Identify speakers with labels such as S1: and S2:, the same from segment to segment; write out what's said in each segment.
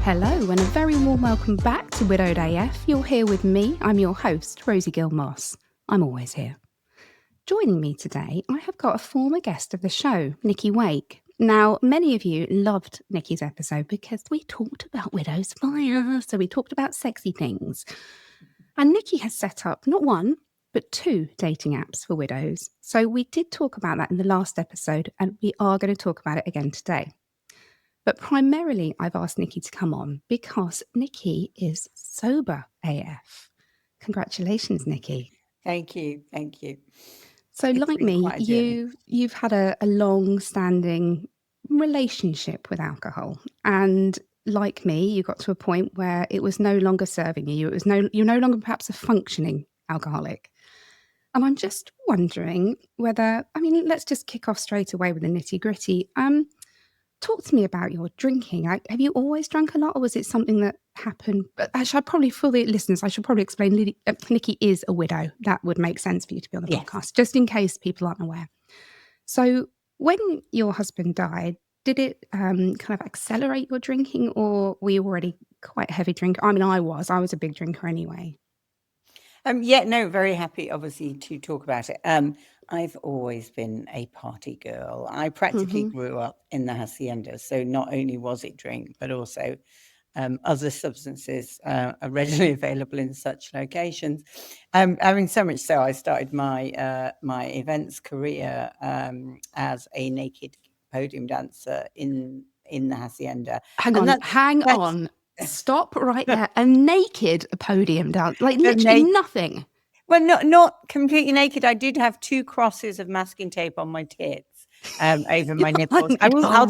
S1: Hello and a very warm welcome back to Widowed AF. You're here with me. I'm your host, Rosie Gilmoss. I'm always here. Joining me today, I have got a former guest of the show, Nicky Wake. Now, many of you loved Nicky's episode because we talked about widows fire, so we talked about sexy things. And Nicky has set up not one, but 2 dating apps for widows. So we did talk about that in the last episode, and we are going to talk about it again today. But primarily, I've asked Nicky to come on because Nicky is sober AF. Congratulations, Nicky.
S2: Thank you. Thank you.
S1: So like me, you've had a long-standing relationship with alcohol. And like me, you got to a point where it was no longer serving you. You're no longer perhaps a functioning alcoholic. And I'm just wondering whether, let's just kick off straight away with the nitty-gritty. Talk to me about your drinking. Have you always drunk a lot, or was it something that happened? Actually, for the listeners, I should probably explain Nicky is a widow. That would make sense for you to be on the podcast, just in case people aren't aware. So when your husband died, did it kind of accelerate your drinking, or were you already quite a heavy drinker? I was a big drinker anyway.
S2: Very happy, obviously, to talk about it. I've always been a party girl. I practically grew up in the hacienda, so not only was it drink, but also other substances are readily available in such locations. So much so, I started my my events career as a naked podium dancer in the hacienda.
S1: Hang on. Stop right there. A naked podium dance, like literally nothing.
S2: Well, not completely naked. I did have 2 crosses of masking tape on my tits over my nipples. I'll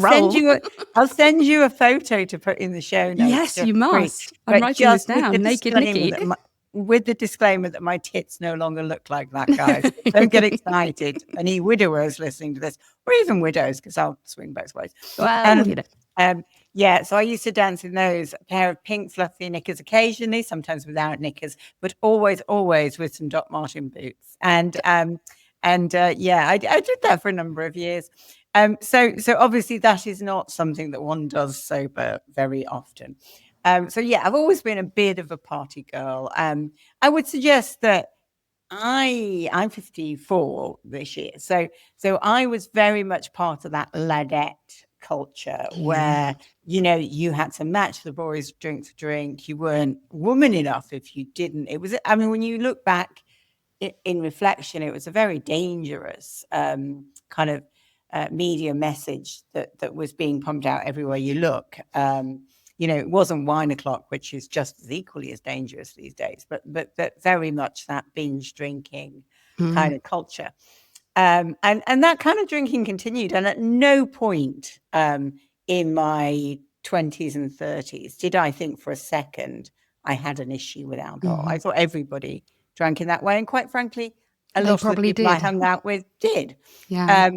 S2: send you a photo to put in the show notes.
S1: Yes, you must. I'm writing this down. Naked Nicky.
S2: With the disclaimer that my tits no longer look like that, guys. Don't get excited. Any widowers listening to this, or even widows, because I'll swing both ways.
S1: Well,
S2: So I used to dance in those, a pair of pink fluffy knickers occasionally, sometimes without knickers, but always with some Doc Marten boots. I did that for a number of years. So obviously that is not something that one does sober very often. I've always been a bit of a party girl. I would suggest that I'm 54 this year. So I was very much part of that ladette culture where, you had to match the boys drink to drink. You weren't woman enough if you didn't. It was, when you look back in reflection, it was a very dangerous kind of media message that was being pumped out everywhere you look. It wasn't wine o'clock, which is just as equally as dangerous these days, but very much that binge drinking kind of culture. And that kind of drinking continued. And at no point in my 20s and 30s did I think for a second I had an issue with alcohol. I thought everybody drank in that way. And quite frankly, a lot of the people I hung out with did.
S1: Yeah.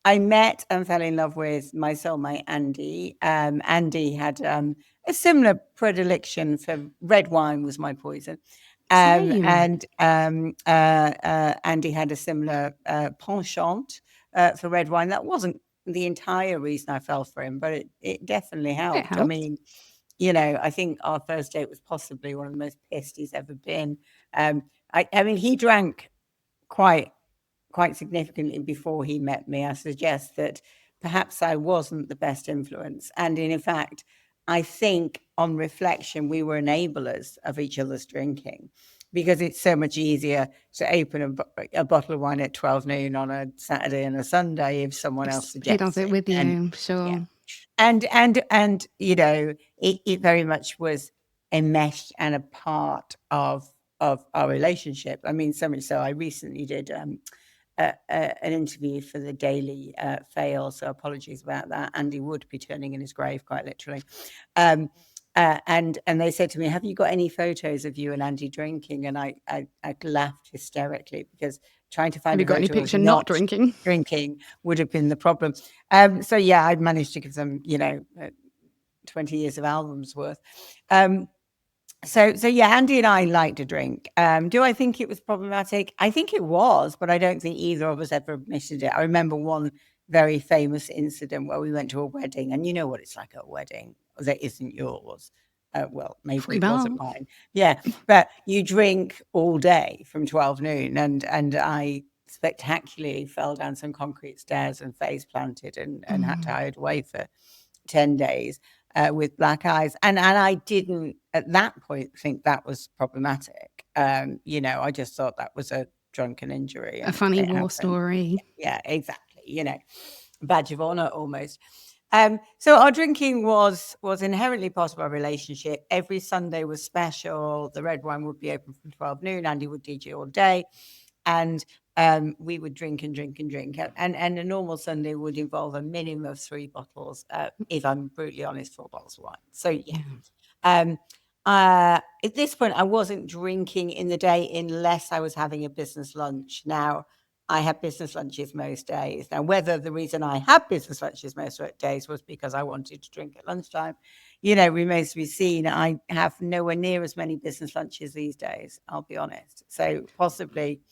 S2: I met and fell in love with my soulmate, Andy. Andy had a similar predilection for red wine was my poison. And Andy had a similar penchant for red wine. That wasn't the entire reason I fell for him, but it definitely helped. I think our first date was possibly one of the most pissed he's ever been. He drank quite significantly before he met me. I suggest that perhaps I wasn't the best influence. And in fact, I think on reflection, we were enablers of each other's drinking because it's so much easier to open a bottle of wine at 12 noon on a Saturday and a Sunday if someone else suggests
S1: he does it with you, sure.
S2: Yeah. And it very much was a mesh and a part of our relationship. So much so I recently did an interview for the Daily Fail, so apologies about that. Andy would be turning in his grave, quite literally. And they said to me, "Have you got any photos of you and Andy drinking?" And I laughed hysterically because trying to find
S1: have you got any picture not drinking
S2: would have been the problem. I'd managed to give them 20 years of albums worth. Andy and I like to drink. Do I think it was problematic? I think it was, but I don't think either of us ever admitted it. I remember one very famous incident where we went to a wedding, and you know what it's like at a wedding. that isn't yours. Well, maybe
S1: Free
S2: it
S1: bar.
S2: wasn't mine. Yeah, but you drink all day from 12 noon, and I spectacularly fell down some concrete stairs and face planted and had to hide away for 10 days with black eyes. And I didn't at that point think that was problematic. I just thought that was a drunken injury,
S1: A
S2: and
S1: funny
S2: it
S1: war
S2: happened.
S1: story.
S2: Yeah, exactly. Badge of honor almost. So our drinking was inherently part of our relationship. Every Sunday was special. The red wine would be open from 12 noon. Andy would DJ all day, and we would drink and drink and drink. And a normal Sunday would involve a minimum of 3 bottles. If I'm brutally honest, 4 bottles of wine. So yeah. At this point, I wasn't drinking in the day unless I was having a business lunch. Now, I had business lunches most days. Now, whether the reason I had business lunches most days was because I wanted to drink at lunchtime, remains to be seen. I have nowhere near as many business lunches these days, I'll be honest. So possibly,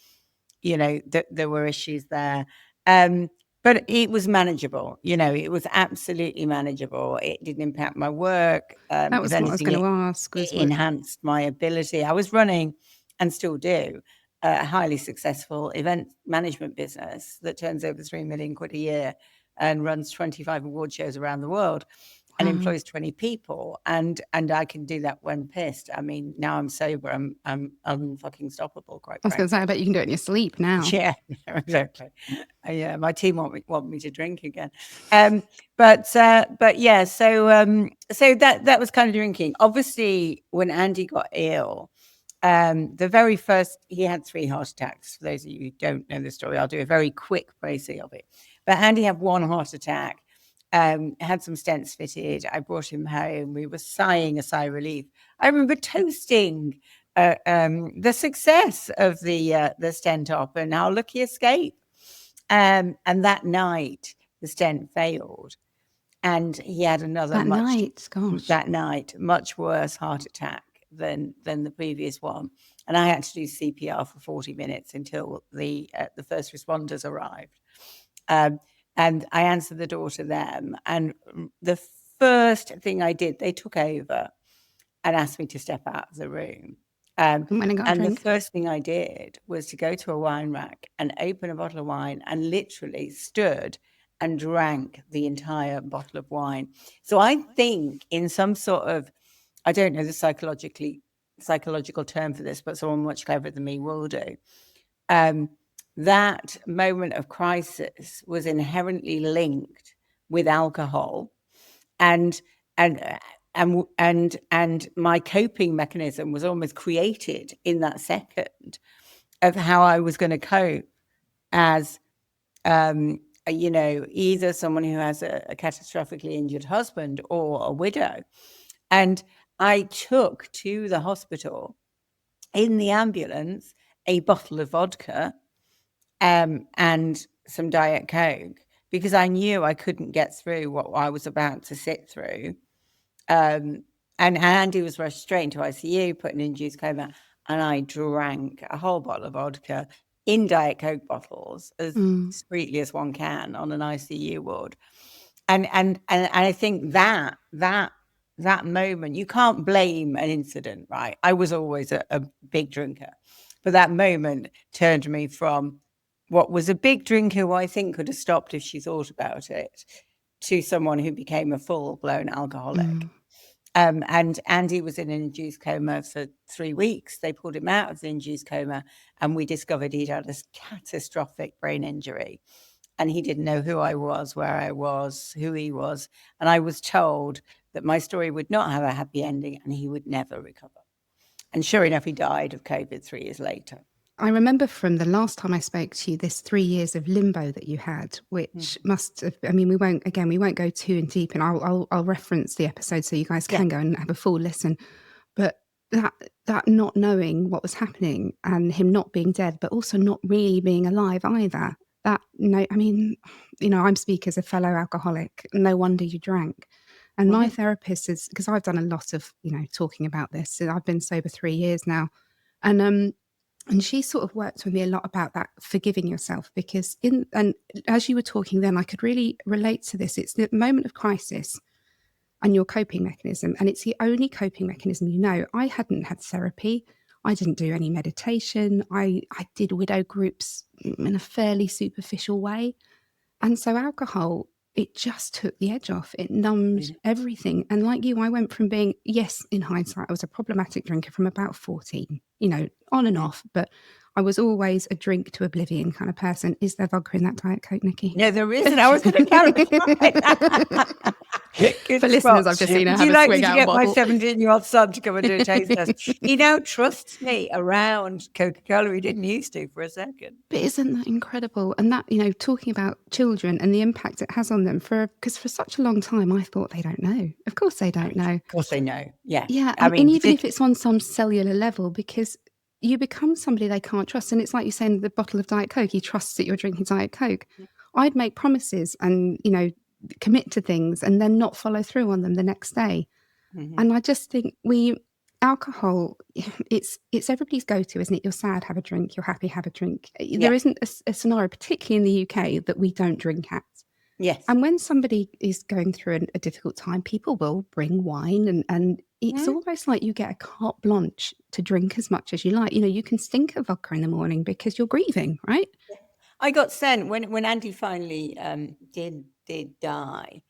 S2: there were issues there. But it was manageable. It was absolutely manageable. It didn't impact my work.
S1: That was
S2: If
S1: what I was
S2: anything,
S1: going to
S2: it
S1: ask. Was what?
S2: enhanced my ability. I was running, and still do, a highly successful event management business that turns over 3 million quid a year and runs 25 award shows around the world and employs 20 people. And I can do that when pissed. I mean, now I'm sober. I'm unfucking stoppable, quite
S1: I was going to say, I bet you can do it in your sleep now.
S2: Yeah, exactly. Yeah, my team want me to drink again. But yeah, so that was kind of drinking. Obviously, when Andy got ill, the very first, he had 3 heart attacks. For those of you who don't know the story, I'll do a very quick précis of it. But Andy had 1 heart attack, had some stents fitted. I brought him home. We were sighing a sigh of relief. I remember toasting the success of the stent op and how lucky escape. And that night, the stent failed, and he had another that night much worse heart attack than the previous one. And I had to do CPR for 40 minutes until the first responders arrived. And I answered the door to them. And the first thing I did, they took over and asked me to step out of the room. And the first thing I did was to go to a wine rack and open a bottle of wine and literally stood and drank the entire bottle of wine. So I think in some sort of, I don't know the psychological term for this, but someone much cleverer than me will do. That moment of crisis was inherently linked with alcohol, and my coping mechanism was almost created in that second of how I was going to cope as, either someone who has a catastrophically injured husband or a widow. And I took to the hospital in the ambulance a bottle of vodka and some Diet Coke, because I knew I couldn't get through what I was about to sit through. And Andy was rushed straight into ICU, put in induced coma, and I drank a whole bottle of vodka in Diet Coke bottles as discreetly as one can on an ICU ward. And I think that moment, you can't blame an incident, right? I was always a big drinker, but that moment turned me from what was a big drinker who I think could have stopped if she thought about it, to someone who became a full-blown alcoholic. And Andy was in an induced coma for 3 weeks. They pulled him out of the induced coma, and we discovered he'd had a catastrophic brain injury. And he didn't know who I was, where I was, who he was. And I was told that my story would not have a happy ending and he would never recover. And sure enough, he died of COVID 3 years later.
S1: I remember from the last time I spoke to you, this 3 years of limbo that you had, which must have, I mean, we won't go too in deep, and I'll reference the episode so you guys can go and have a full listen. But that not knowing what was happening and him not being dead, but also not really being alive either. I'm speaking as a fellow alcoholic. No wonder you drank. And my therapist is, because I've done a lot of, talking about this. So I've been sober 3 years now. And she sort of worked with me a lot about that, forgiving yourself, because and as you were talking then, I could really relate to this. It's the moment of crisis and your coping mechanism. And it's the only coping mechanism you know. I hadn't had therapy. I didn't do any meditation. I did widow groups in a fairly superficial way. And so alcohol, it just took the edge off. It numbed everything. And like you, I went from being, yes, in hindsight, I was a problematic drinker from about 14, on and off, but I was always a drink to oblivion kind of person. Is there vodka in that Diet Coke, Nicky?
S2: No, there isn't. I was going to clarify.
S1: For listeners, I've just seen her have a swig out bottle.
S2: Would you like me to get my 17-year-old son to come and do a taste test? He now trusts me around Coca-Cola. He didn't used to for a second.
S1: But isn't that incredible? And that, talking about children and the impact it has on them, because for such a long time, I thought they don't know. Of course they don't know.
S2: Of course they know. Yeah.
S1: Yeah. And even if it's on some cellular level, because you become somebody they can't trust. And it's like you're saying, the bottle of Diet Coke, he trusts that you're drinking Diet Coke. Yeah. I'd make promises and, commit to things and then not follow through on them the next day. Mm-hmm. And I just think alcohol, it's everybody's go-to, isn't it? You're sad, have a drink. You're happy, have a drink. Yeah. There isn't a scenario, particularly in the UK, that we don't drink at.
S2: Yes.
S1: And when somebody is going through a difficult time, people will bring wine and it's almost like you get a carte blanche to drink as much as you like. You can stink of vodka in the morning because you're grieving, right?
S2: Yeah. I got sent when Andy finally did die.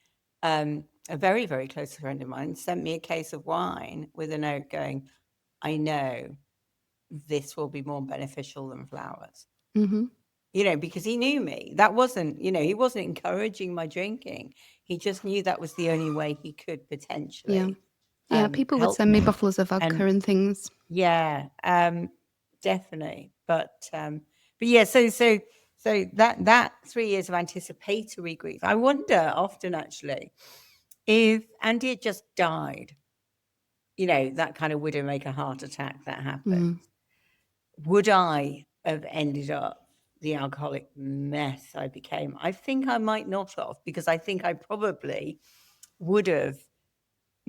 S2: A very, very close friend of mine sent me a case of wine with a note going, I know this will be more beneficial than flowers. Mm-hmm. Because he knew me. That wasn't, he wasn't encouraging my drinking. He just knew that was the only way he could potentially.
S1: Yeah, people would send me bottles of vodka and things.
S2: Yeah, definitely. But yeah, so that 3 years of anticipatory grief, I wonder often actually if Andy had just died, that kind of widowmaker heart attack that happened, would I have ended up the alcoholic mess I became? I think I might not have, because I think I probably would have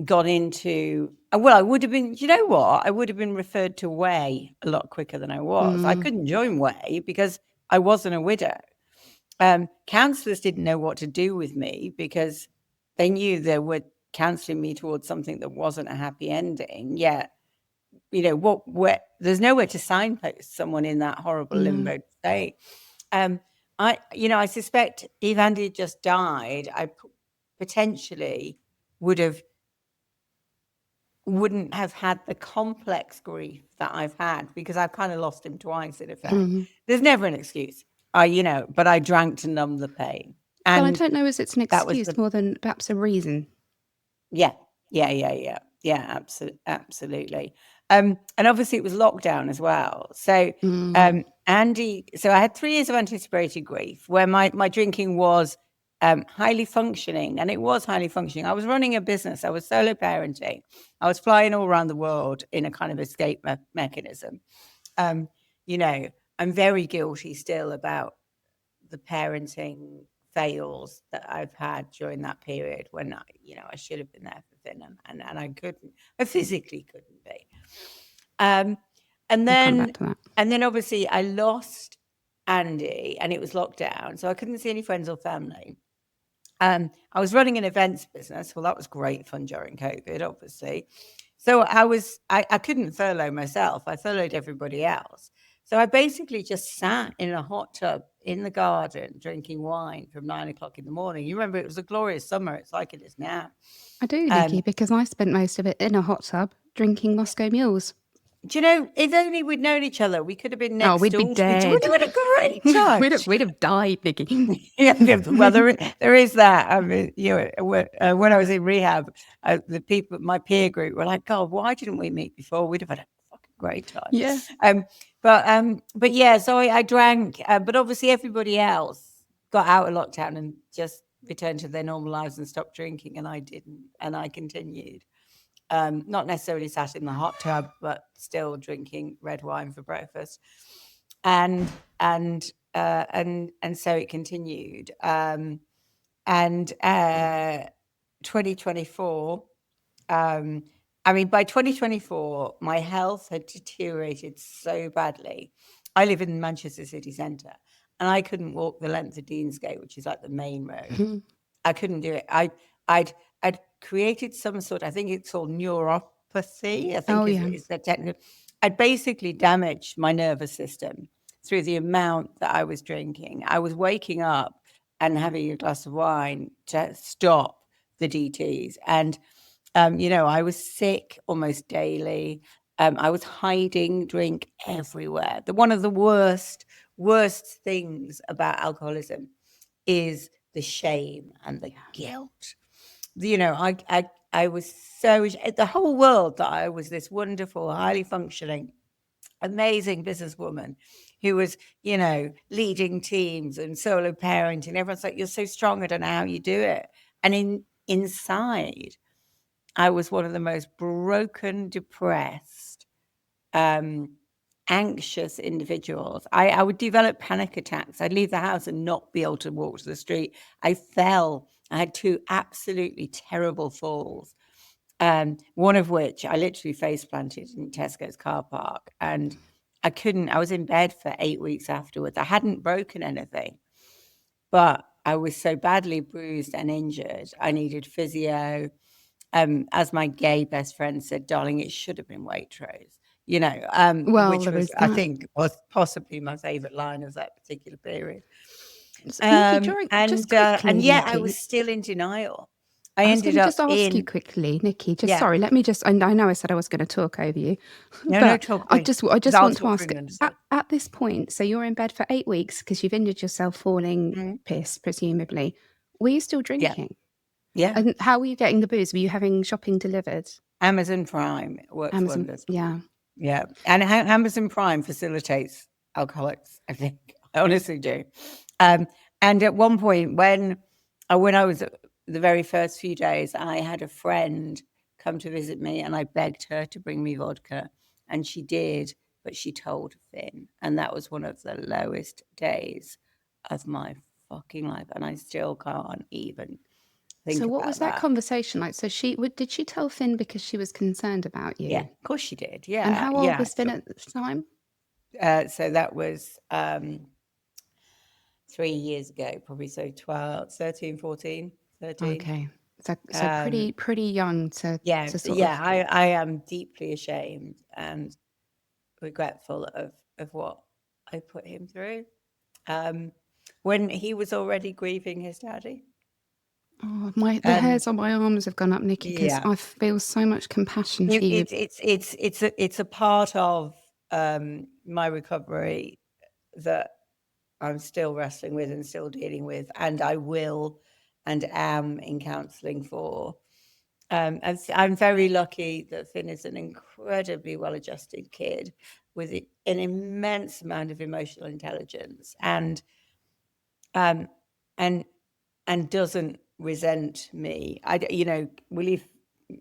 S2: got into, I would have been, I would have been referred to Way a lot quicker than I was. I couldn't join Way because I wasn't a widow. Counsellors didn't know what to do with me because they knew they were counselling me towards something that wasn't a happy ending. Yet, there's nowhere to signpost someone in that horrible limbo state. I suspect if Andy had just died, I potentially wouldn't have had the complex grief that I've had, because I've kind of lost him twice in effect. There's never an excuse, but I drank to numb the pain.
S1: And I don't know as it's an excuse more than perhaps a reason.
S2: Yeah, absolutely. And obviously it was lockdown as well. So Andy, so I had 3 years of anticipated grief where my drinking was highly functioning, and it was highly functioning. I was running a business. I was solo parenting. I was flying all around the world in a kind of escape mechanism. I'm very guilty still about the parenting fails that I've had during that period when I should have been there for Finn, and I couldn't. I physically couldn't be. And then obviously I lost Andy, and it was lockdown, so I couldn't see any friends or family. I was running an events business. Well, that was great fun during COVID, obviously. So I couldn't furlough myself. I furloughed everybody else. So I basically just sat in a hot tub in the garden drinking wine from 9 o'clock in the morning. You remember, it was a glorious summer. It's like it is now.
S1: I do, Nicky, because I spent most of it in a hot tub drinking Moscow Mules.
S2: Do you know, if only we'd known each other, we could have been next door.
S1: We'd be dead.
S2: We'd have had a great time.
S1: we'd have died, Nicky.
S2: Yeah, well, there is that. I mean, when I was in rehab, the people, my peer group, were like, "God, why didn't we meet before? We'd have had a fucking great time."
S1: Yeah.
S2: But yeah, so I drank, but obviously everybody else got out of lockdown and just returned to their normal lives and stopped drinking, and I didn't, and I continued. Not necessarily sat in the hot tub, but still drinking red wine for breakfast, and so it continued. And 2024, by 2024, my health had deteriorated so badly. I live in Manchester city centre, and I couldn't walk the length of Deansgate, which is like the main road. I couldn't do it. created some sort, I think it's called neuropathy, I
S1: Oh,
S2: think
S1: yeah.
S2: is the technical. I'd basically damaged my nervous system through the amount that I was drinking. I was waking up and having a glass of wine to stop the DTs. And, I was sick almost daily. I was hiding drink everywhere. One of the worst things about alcoholism is the shame and the guilt. I was so, the whole world that I was this wonderful, highly functioning, amazing businesswoman who was, leading teams and solo parenting. Everyone's like, you're so strong, I don't know how you do it. And inside, I was one of the most broken, depressed, anxious individuals. I would develop panic attacks. I'd leave the house and not be able to walk to the street. I fell. I had 2 absolutely terrible falls. One of which I literally face planted in Tesco's car park, and I was in bed for 8 weeks afterwards. I hadn't broken anything, but I was so badly bruised and injured. I needed physio. As my gay best friend said, darling, it should have been Waitrose,
S1: Well,
S2: which
S1: there
S2: was,
S1: is
S2: I
S1: that.
S2: think, was possibly my favorite line of that particular period.
S1: Nikki, just quickly,
S2: Yeah, I
S1: Nikki,
S2: was still in denial. I
S1: I was going
S2: ended
S1: to
S2: up
S1: just ask you
S2: in,
S1: quickly, Nikki,
S2: yeah,
S1: sorry, let me just, I know I said I was going to talk over you,
S2: no,
S1: but
S2: talk
S1: I
S2: me,
S1: just
S2: because I'll
S1: want to
S2: talk
S1: ask,
S2: through and understand.
S1: at this point, so you're in bed for 8 weeks because you've injured yourself falling
S2: Mhm.
S1: piss, presumably. Were you still
S2: Yeah,
S1: drinking?
S2: yeah.
S1: And how were you getting the booze? Were you having shopping delivered?
S2: Amazon Prime works
S1: Amazon,
S2: wonders.
S1: yeah.
S2: Yeah, and Amazon Prime facilitates alcoholics, I think. I honestly do. And at one point, when I was the very first few days, I had a friend come to visit me, and I begged her to bring me vodka, and she did, but she told Finn, and that was one of the lowest days of my fucking life, and I still can't even think
S1: So what
S2: about
S1: was that
S2: that.
S1: conversation like? So did she tell Finn because she was concerned about
S2: Yeah,
S1: you?
S2: of course she did.
S1: And
S2: Yeah,
S1: how old
S2: yeah.
S1: was Finn at the time?
S2: So that was 3 years ago, probably, so 12, 13, 14, 13.
S1: Okay. So
S2: Um,
S1: pretty young to
S2: yeah,
S1: sort of.
S2: I am deeply ashamed and regretful of what I put him through. When he was already grieving his daddy.
S1: Oh, the
S2: And
S1: hairs on my arms have gone up, Nikki, because
S2: yeah,
S1: I feel so much compassion for you.
S2: it's a part of my recovery that I'm still wrestling with and still dealing with, and I will and am in counselling for. And I'm very lucky that Finn is an incredibly well-adjusted kid with an immense amount of emotional intelligence, and um, and doesn't resent me.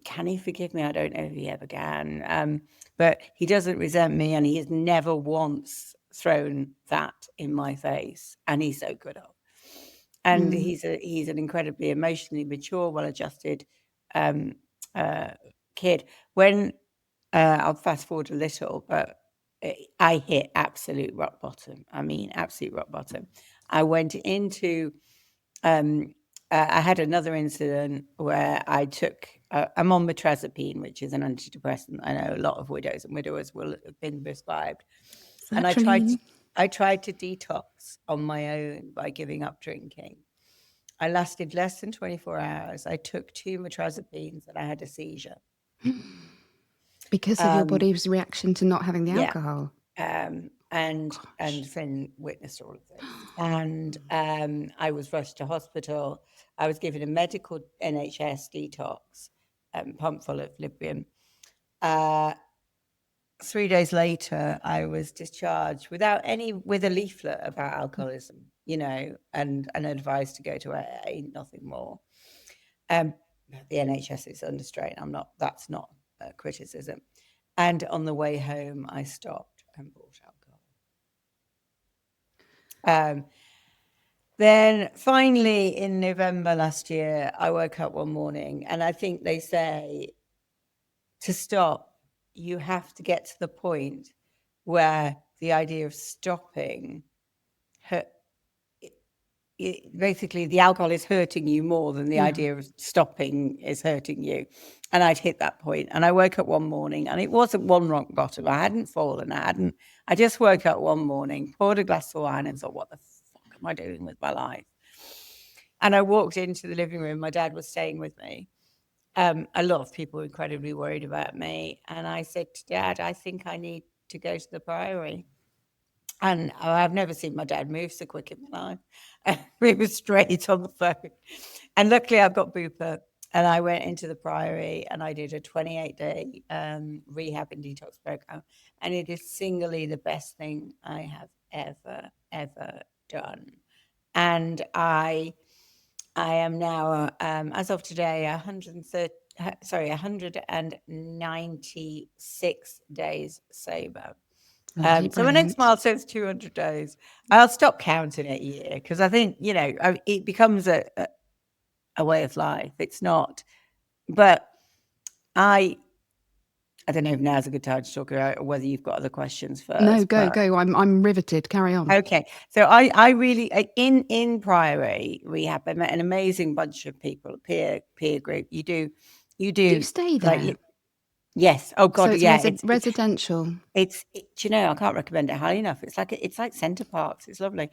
S2: Can he forgive me? I don't know if he ever can. But he doesn't resent me, and he has never once thrown that in my face, and he's so good at. And he's an incredibly emotionally mature, well-adjusted kid. When I'll fast forward a little, but I hit absolute rock bottom. I mean, absolute rock bottom. I went into I had another incident where I took, I'm on metrazapine, which is an antidepressant. I know a lot of widows and widowers will have been prescribed. And I tried to detox on my own by giving up drinking. I lasted less than 24 hours. I took 2 metrazapines and I had a seizure.
S1: Because of your body's reaction to not having the
S2: Yeah.
S1: alcohol.
S2: And Finn witnessed all of this. And I was rushed to hospital. I was given a medical NHS detox, pump full of Librium. 3 days later, I was discharged with a leaflet about alcoholism, and advised to go to AA, nothing more. The NHS is under strain. That's not a criticism. And on the way home, I stopped and bought alcohol. Then finally in November last year, I woke up one morning, and I think they say to stop, you have to get to the point where the idea of stopping basically the alcohol is hurting you more than the idea of stopping is hurting you. And I'd hit that point, and I woke up one morning, and it wasn't one rock bottom. I hadn't fallen. I just woke up one morning, poured a glass of wine, and thought, what the fuck am I doing with my life? And I walked into the living room. My dad was staying with me. A lot of people were incredibly worried about me. And I said to Dad, I think I need to go to the Priory. And I've never seen my dad move so quick in my life. We were straight on the phone. And luckily I've got Bupa. And I went into the Priory and I did a 28-day rehab and detox program. And it is singly the best thing I have ever done. And I am now, as of today, 196 days sober. So my next milestone is 200 days. I'll stop counting a year because I think, it becomes a way of life. It's not. But I don't know if now's a good time to talk about whether you've got other questions first.
S1: No, go. I'm riveted. Carry on.
S2: Okay. So I really, in Priory Rehab, I met an amazing bunch of people, peer group. You do.
S1: Do you stay there?
S2: Yes. Oh God.
S1: So it's residential.
S2: I can't recommend it highly enough. It's like Centre Parks. It's lovely.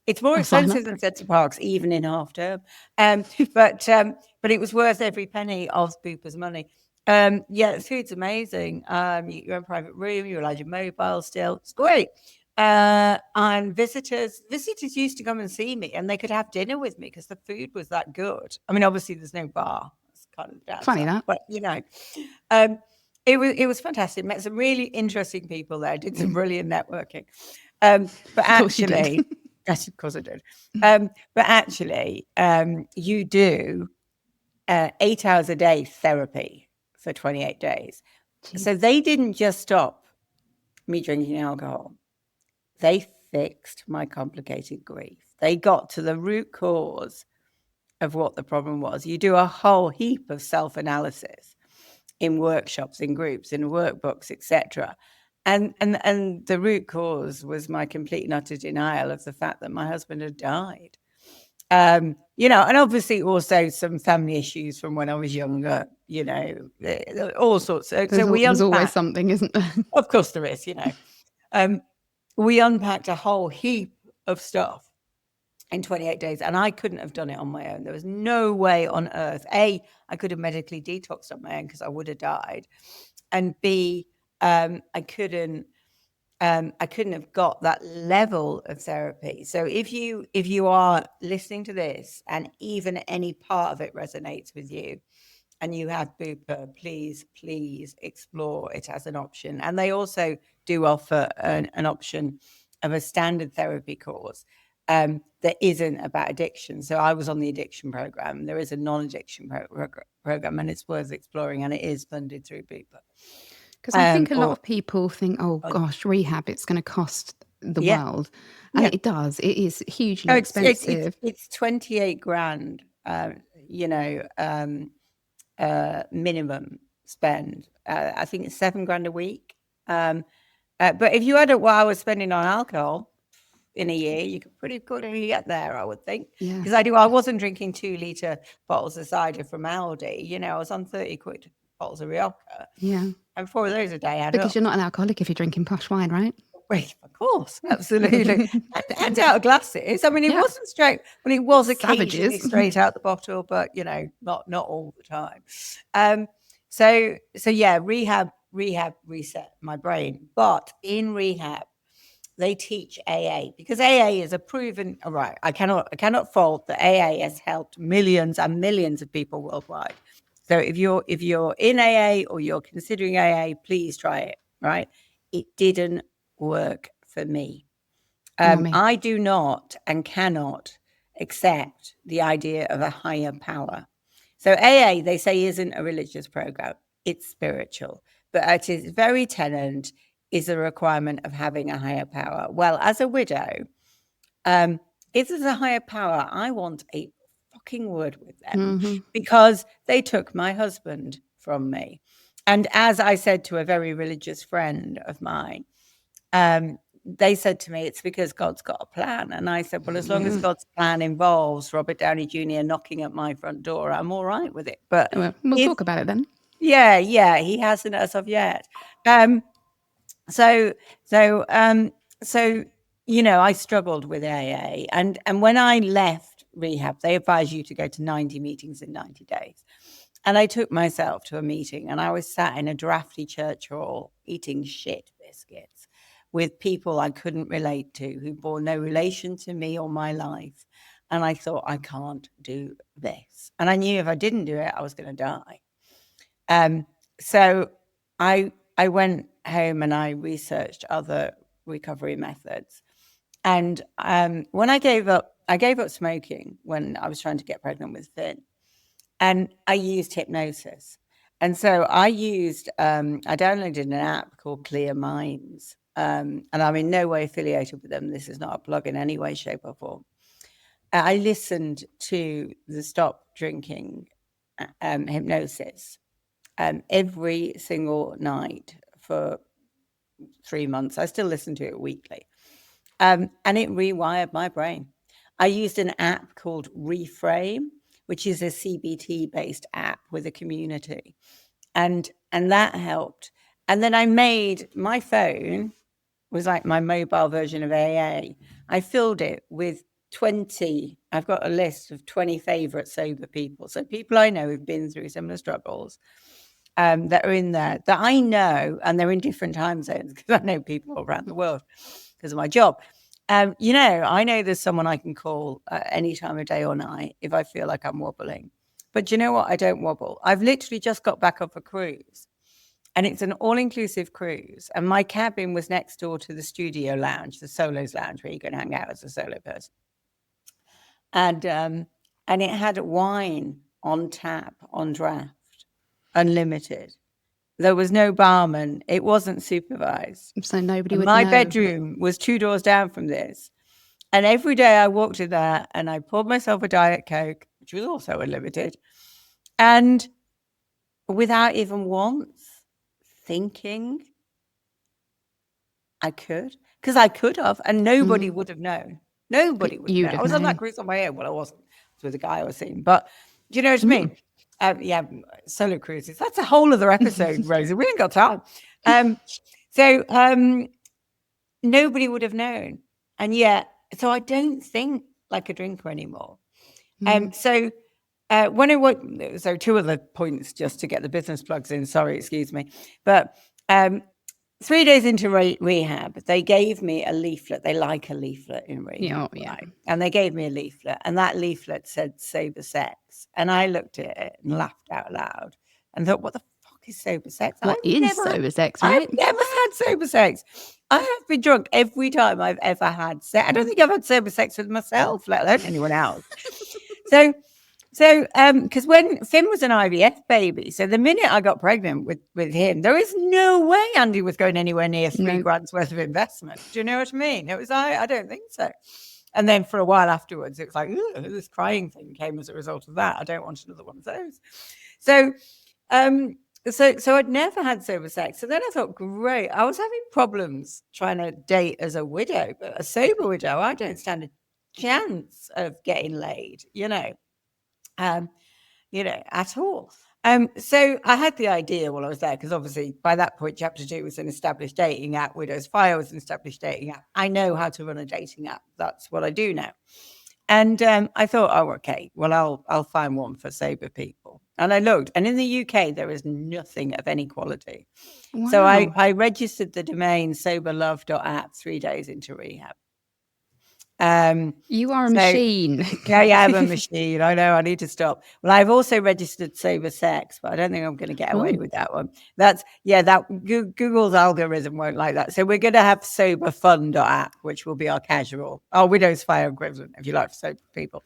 S2: It's more expensive than Centre Parks, even in half term. But it was worth every penny of Bupa's money. The food's amazing. You're in a private room. You're allowed your mobile still. It's great. And visitors used to come and see me, and they could have dinner with me because the food was that good. I mean, obviously there's no bar. It's kind of
S1: funny that,
S2: but it was fantastic. Met some really interesting people there. Did some brilliant networking. But actually, yes, of course I did. But actually, you do 8 hours a day therapy for 28 days. Jeez. So they didn't just stop me drinking alcohol. They fixed my complicated grief. They got to the root cause of what the problem was. You do a whole heap of self-analysis in workshops, in groups, in workbooks, etc. And the root cause was my complete and utter denial of the fact that my husband had died. And obviously also some family issues from when I was younger, all sorts.
S1: There's always something, isn't there?
S2: Of course there is, we unpacked a whole heap of stuff in 28 days, and I couldn't have done it on my own. There was no way on earth. A, I could have medically detoxed on my own because I would have died. And B, I couldn't have got that level of therapy. So if you are listening to this and even any part of it resonates with you and you have Bupa, please explore it as an option. And they also do offer an option of a standard therapy course that isn't about addiction. So I was on the addiction program. There is a non-addiction program, and it's worth exploring, and it is funded through Bupa.
S1: Because I think a lot of people think, oh gosh, rehab, it's going to cost the world. And it does. It is hugely expensive.
S2: It's 28 grand, minimum spend. I think it's 7 grand a week. But if you add up what I was spending on alcohol in a year, you could pretty quickly get there, I would think. Because I wasn't drinking 2-litre bottles of cider from Aldi. I was on 30 quid bottles of Rioja.
S1: Yeah.
S2: And 4 of those a day
S1: because you're not an alcoholic if you're drinking posh wine, right?
S2: Well, of course, absolutely. and out of glasses. I mean, it wasn't straight. Well, it was occasionally straight out the bottle, but not all the time. Rehab reset my brain. But in rehab, they teach AA because AA is a proven. Right, I cannot fault that AA has helped millions and millions of people worldwide. So if you're in AA or you're considering AA, please try it. Right, it didn't work for me. I do not and cannot accept the idea of a higher power. So AA, they say, isn't a religious program; it's spiritual, but at its very tenant is a requirement of having a higher power. Well, as a widow, if there's a higher power, I want a fucking word with them because they took my husband from me. And as I said to a very religious friend of mine, they said to me, it's because God's got a plan. And I said, well, as long as God's plan involves Robert Downey Jr. knocking at my front door, I'm all right with it. But
S1: Well, we'll talk about it then.
S2: Yeah, he hasn't as of yet. So, I struggled with AA, and when I left rehab, they advised you to go to 90 meetings in 90 days. And I took myself to a meeting, and I was sat in a drafty church hall eating shit biscuits with people I couldn't relate to, who bore no relation to me or my life. And I thought, I can't do this. And I knew if I didn't do it, I was going to die. So I went home and I researched other recovery methods. And when I gave up smoking when I was trying to get pregnant with Finn, and I used hypnosis. And so I downloaded an app called Clear Minds. And I'm in no way affiliated with them. This is not a plug in any way, shape, or form. I listened to the stop drinking hypnosis every single night for 3 months. I still listen to it weekly. And it rewired my brain. I used an app called Reframe, which is a CBT-based app with a community. And that helped. And then I made my phone was like my mobile version of AA. I filled it with 20. I've got a list of 20 favorite sober people. So people I know who've been through similar struggles that are in there that I know, and they're in different time zones because I know people around the world because of my job. I know there's someone I can call any time of day or night if I feel like I'm wobbling. But you know what? I don't wobble. I've literally just got back off a cruise, and it's an all-inclusive cruise. And my cabin was next door to the studio lounge, the solos lounge, where you can hang out as a solo person. And it had wine on tap, on draft, unlimited. There was no barman. It wasn't supervised.
S1: So nobody would know.
S2: My bedroom was 2 doors down from this. And every day I walked in there and I poured myself a Diet Coke, which was also unlimited. And without even once thinking I could, because I could have, and nobody would have known. Nobody would have known. I was on that cruise on my own. Well, I wasn't. It was with a guy I was seeing. But do you know what I mean? Solo cruises. That's a whole other episode, Rosie. We ain't got time. So nobody would have known. And yet, so I don't think like a drinker anymore. So two other points just to get the business plugs in. Sorry, excuse me. But 3 days into rehab, they gave me a leaflet. They like a leaflet in rehab.
S1: Yeah.
S2: Right? And they gave me a leaflet, and that leaflet said sober sex. And I looked at it and laughed out loud and thought, what the fuck is sober sex?
S1: What is sober sex, right?
S2: I've never had sober sex. I have been drunk every time I've ever had sex. I don't think I've had sober sex with myself, let alone anyone else. So, because when Finn was an IVF baby, so the minute I got pregnant with him, there is no way Andy was going anywhere near $3,000 worth of investment. Do you know what I mean? It was, I don't think so. And then for a while afterwards, it was like, this crying thing came as a result of that. I don't want another one of those. So I'd never had sober sex. So then I thought, great. I was having problems trying to date as a widow, but a sober widow, I don't stand a chance of getting laid, at all. So I had the idea while I was there, because obviously by that point, Chapter 2 was an established dating app. Widow's Fire was an established dating app. I know how to run a dating app. That's what I do now. And I thought, okay, well, I'll find one for sober people. And I looked, and in the UK, there is nothing of any quality. Wow. So I registered the domain soberlove.app 3 days into rehab.
S1: You are a machine.
S2: Yeah, I am a machine. I know. I need to stop. Well, I've also registered sober sex, but I don't think I'm going to get away with that one. Google's algorithm won't like that. So we're going to have soberfun.app, which will be our casual, our Widow's Fire equivalent, if you like, for sober people.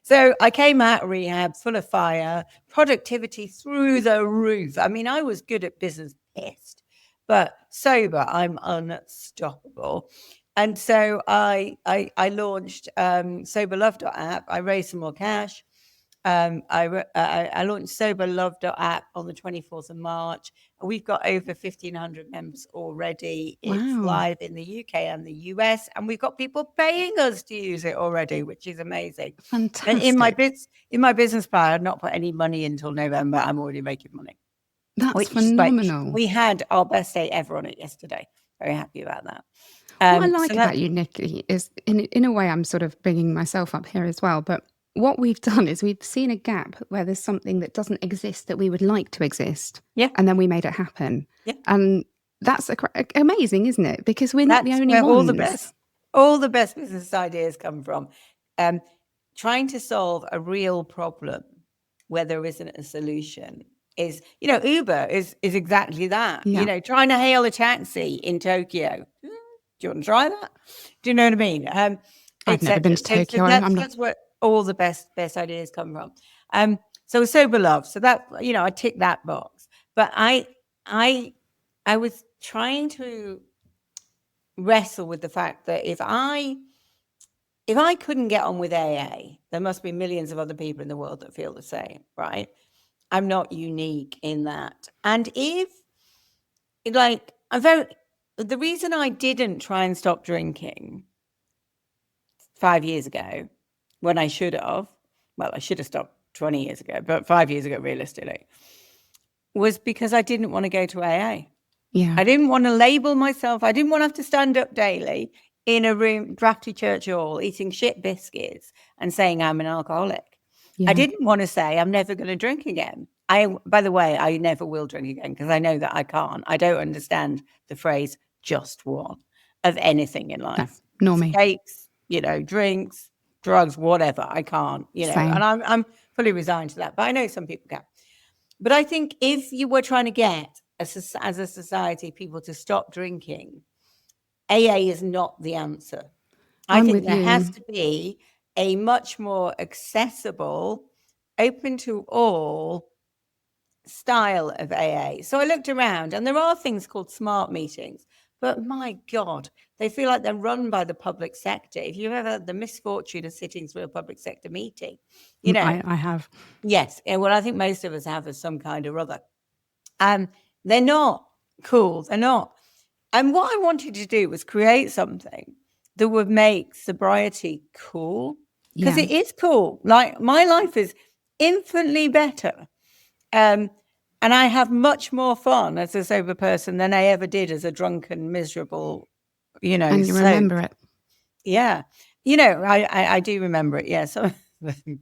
S2: So I came out of rehab full of fire, productivity through the roof. I mean, I was good at business, pissed, but sober, I'm unstoppable. And so I launched soberlove.app. I raised some more cash. I launched soberlove.app on the 24th of March. We've got over 1,500 members already. It's
S1: Wow.
S2: live in the UK and the US, and we've got people paying us to use it already, which is amazing.
S1: Fantastic.
S2: And in my business plan, I'd not put any money until November. I'm already making money.
S1: That's phenomenal.
S2: We had our best day ever on it yesterday. Very happy about that.
S1: What I like about you, Nicky, is in a way I'm sort of bringing myself up here as well, but what we've done is we've seen a gap where there's something that doesn't exist that we would like to exist.
S2: Yeah.
S1: And then we made it happen.
S2: Yeah.
S1: And that's amazing, isn't it? Because we're not the only ones.
S2: All the best business ideas come from. Trying to solve a real problem where there isn't a solution is, Uber is exactly that.
S1: Yeah.
S2: Trying to hail a taxi in Tokyo. Do you want to try that? Do you know what I mean?
S1: I've never been to Tokyo.
S2: That's where all the best ideas come from. So sober love. So that, I tick that box. But I was trying to wrestle with the fact that if I couldn't get on with AA, there must be millions of other people in the world that feel the same, right? I'm not unique in that. And the reason I didn't try and stop drinking 5 years ago, when I should have stopped 20 years ago, but 5 years ago, realistically, was because I didn't want to go to AA.
S1: Yeah.
S2: I didn't want to label myself. I didn't want to have to stand up daily in a room, drafty church hall, eating shit biscuits and saying I'm an alcoholic. Yeah. I didn't want to say I'm never going to drink again. By the way, I never will drink again because I know that I can't. I don't understand the phrase just one of anything in life.
S1: No, nor me.
S2: Cakes, drinks, drugs, whatever. I can't,
S1: Same.
S2: And I'm fully resigned to that. But I know some people can. But I think if you were trying to get, as a society, people to stop drinking, AA is not the answer. I think there has to be a much more accessible, open to all style of AA. So I looked around and there are things called smart meetings, but my God, they feel like they're run by the public sector. If you've ever had the misfortune of sitting through a public sector meeting,
S1: I have.
S2: Yes. Well, I think most of us have of some kind or other. They're not cool. They're not. And what I wanted to do was create something that would make sobriety cool, because it is cool. Like, my life is infinitely better. And I have much more fun as a sober person than I ever did as a drunken, miserable,
S1: And you remember it.
S2: Yeah. I do remember it. Yeah. So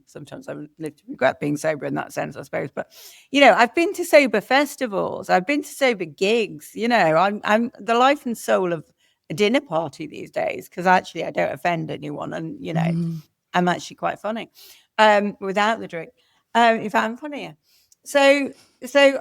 S2: sometimes I live to regret being sober in that sense, I suppose. But, I've been to sober festivals. I've been to sober gigs. I'm the life and soul of a dinner party these days, because actually I don't offend anyone. And, I'm actually quite funny without the drink. In fact, I'm funnier. So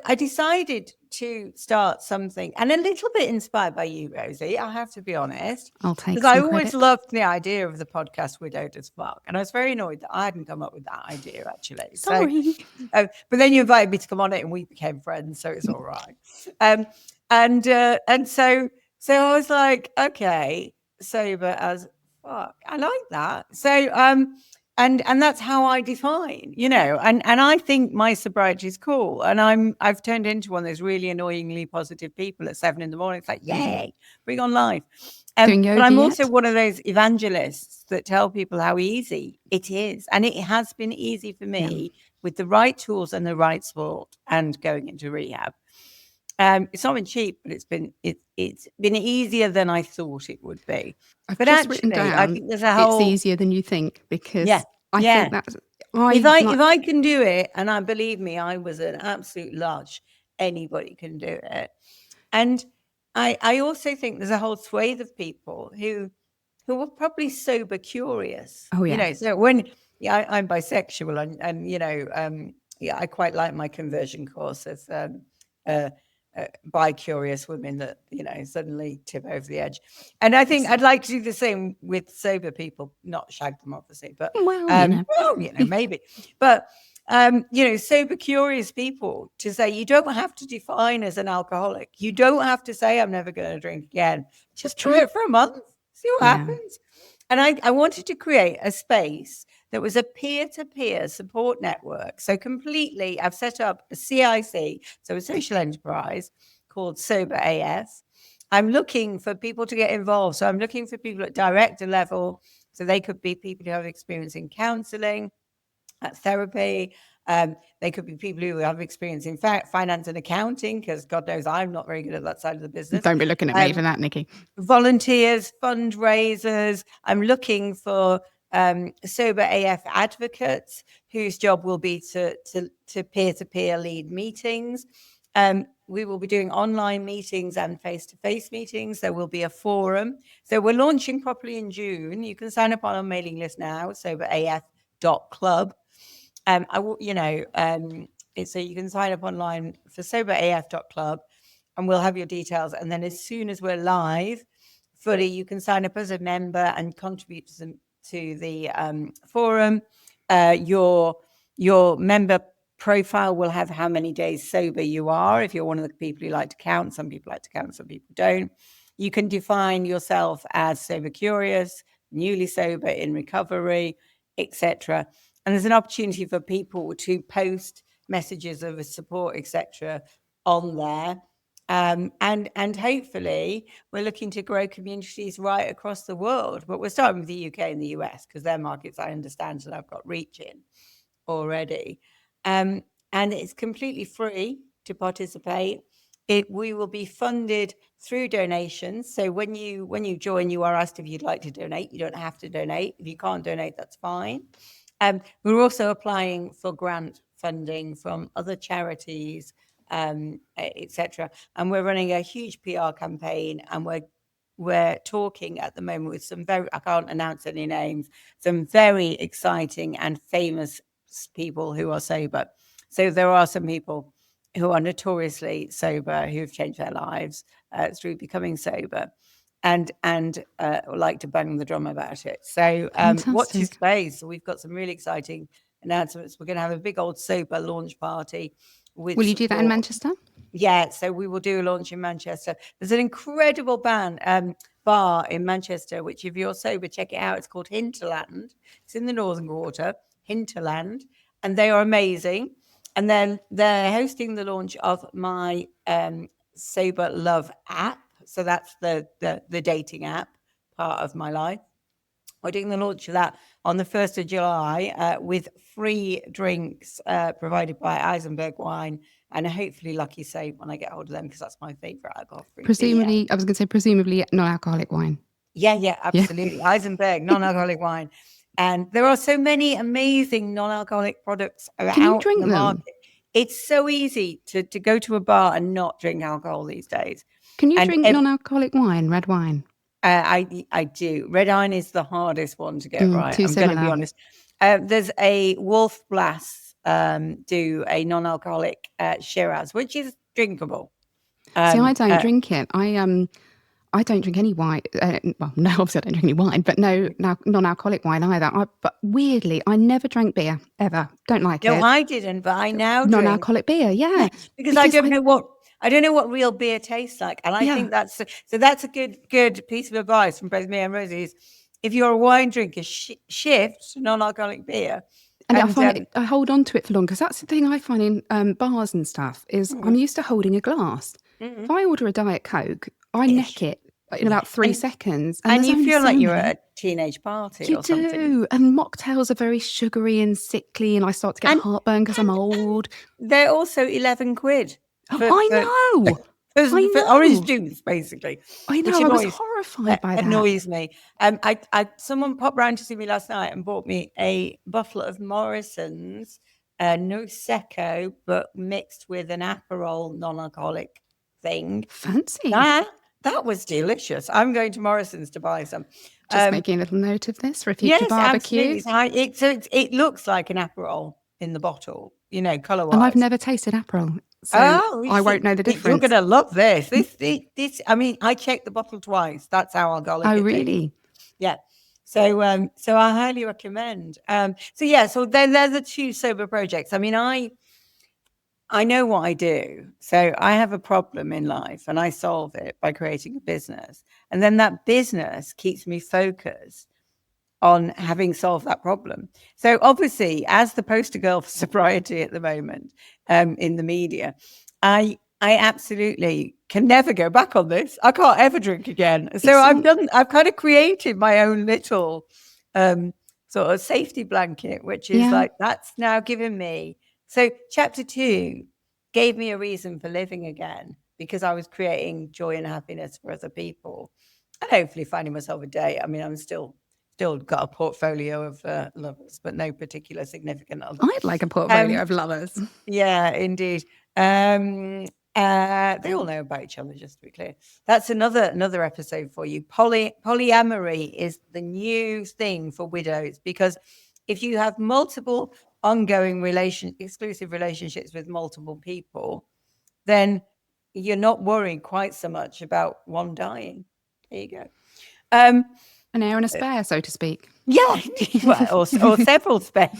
S2: I decided to start something, and a little bit inspired by you, Rosie, I have to be honest.
S1: I'll take
S2: because I always loved the idea of the podcast Widowed as Fuck, and I was very annoyed that I hadn't come up with that idea, actually.
S1: Sorry.
S2: But then you invited me to come on it and we became friends, so it's all right. And so I was like, okay, sober as fuck. I like that. So and that's how I define, and I think my sobriety is cool. And I've turned into one of those really annoyingly positive people at 7 a.m. It's like, yay, bring on life. But I'm also one of those evangelists that tell people how easy it is. And it has been easy for me with the right tools and the right support and going into rehab. It's not been cheap, but it's been easier than I thought it would be.
S1: But actually, I think there's a whole. It's easier than you think, because I think that's.
S2: If I can do it, and I believe me, I was an absolute lush. Anybody can do it, and I also think there's a whole swathe of people who are probably sober curious.
S1: Oh yeah.
S2: So when I'm bisexual, and I quite like my conversion courses. By curious women that suddenly tip over the edge, and I think I'd like to do the same with sober people, not shag them obviously, but maybe, but sober curious people, to say you don't have to define as an alcoholic, you don't have to say I'm never going to drink again, just try it for a month, see what happens. And I wanted to create a space that was a peer-to-peer support network. So completely, I've set up a CIC, so a social enterprise called Sober AF. I'm looking for people to get involved. So I'm looking for people at director level. So they could be people who have experience in counseling, therapy. They could be people who have experience in finance and accounting, because God knows I'm not very good at that side of the business.
S1: Don't be looking at me for that, Nicky.
S2: Volunteers, fundraisers. I'm looking for Sober AF advocates whose job will be to peer-to-peer lead meetings. We will be doing online meetings and face-to-face meetings. There will be a forum. So we're launching properly in June. You can sign up on our mailing list now, soberaf.club. So you can sign up online for soberaf.club, and we'll have your details. And then as soon as we're live fully, you can sign up as a member and contribute to the forum. Your member profile will have how many days sober you are. If you're one of the people who like to count, some people like to count, some people don't. You can define yourself as sober curious, newly sober, in recovery, etc. And there's an opportunity for people to post messages of support, etc., on there. And hopefully we're looking to grow communities right across the world. But we're starting with the UK and the US because their markets, I understand, and I've got reach in already. And it's completely free to participate. We will be funded through donations. So when you join, you are asked if you'd like to donate. You don't have to donate. If you can't donate, that's fine. We're also applying for grant funding from other charities, etc. And we're running a huge PR campaign, and we're talking at the moment with some I can't announce any names, some very exciting and famous people who are sober. So there are some people who are notoriously sober who've changed their lives through becoming sober, and like to bang the drum about it. So watch this space. We've got some really exciting announcements. We're going to have a big old sober launch party.
S1: Will you do that in Manchester?
S2: Yeah, so we will do a launch in Manchester. There's an incredible bar in Manchester, which if you're sober, check it out. It's called Hinterland. It's in the Northern Quarter, Hinterland, and they are amazing. And then they're hosting the launch of my Sober Love app. So that's the dating app part of my life. We're doing the launch of that on the 1st of July with free drinks provided by Eisenberg Wine, and hopefully Lucky Save when I get hold of them, because that's my favourite alcohol-free
S1: Presumably,
S2: beer.
S1: I was going to say presumably non-alcoholic wine.
S2: Yeah, absolutely. Yeah. Eisenberg, non-alcoholic wine. And there are so many amazing non-alcoholic products out in the market. It's so easy to go to a bar and not drink alcohol these days.
S1: Can you drink non-alcoholic wine, red wine?
S2: I do. Red wine is the hardest one to get right. I'm going to be honest. There's a Wolf Blass do a non-alcoholic Shiraz, which is drinkable.
S1: See, I don't drink it. I don't drink any wine. Well, no, obviously I don't drink any wine, but no non-alcoholic wine either. But weirdly, I never drank beer, ever. Don't like it.
S2: No, I didn't, but I now drink
S1: non-alcoholic beer, yeah.
S2: Because I don't know what real beer tastes like. And I think that's a good piece of advice from both me and Rosie is, if you're a wine drinker, shift to non-alcoholic beer.
S1: And I find I hold on to it for long, because that's the thing I find in bars and stuff is I'm used to holding a glass. Mm-hmm. If I order a Diet Coke, I neck it in about 3 seconds.
S2: And you feel like you're at a teenage party or something.
S1: You do. And mocktails are very sugary and sickly, and I start to get heartburn because I'm old.
S2: They're also 11 quid.
S1: I know.
S2: For orange juice, basically.
S1: I know. I was horrified by that.
S2: Annoys me. Someone popped round to see me last night and bought me a bottle of Morrison's no secco, but mixed with an Aperol non-alcoholic thing.
S1: Fancy.
S2: That was delicious. I'm going to Morrison's to buy some.
S1: Just making a little note of this for a future barbecue.
S2: Absolutely. It looks like an Aperol in the bottle, colour-wise.
S1: And I've never tasted Aperol, so I won't know the difference.
S2: You're going to love this. This. I mean, I checked the bottle twice. That's how alcoholic it is.
S1: Oh, really?
S2: Yeah. So I highly recommend. So then they're the two sober projects. I mean, I know what I do. So I have a problem in life and I solve it by creating a business. And then that business keeps me focused on having solved that problem. So obviously, as the poster girl for sobriety at the moment in the media, I absolutely can never go back on this. I can't ever drink again. So I've kind of created my own little sort of safety blanket, which is like, that's now given me. So chapter 2 gave me a reason for living again, because I was creating joy and happiness for other people, and hopefully finding myself a date. I mean, I'm still got a portfolio of lovers, but no particular significant other.
S1: I'd like a portfolio of lovers.
S2: Yeah, indeed. They all know about each other, just to be clear. That's another episode for you. Polyamory is the new thing for widows, because if you have multiple ongoing exclusive relationships with multiple people, then you're not worried quite so much about one dying. There you go.
S1: An heir and a spare, so to speak.
S2: Yeah, well, or several spare.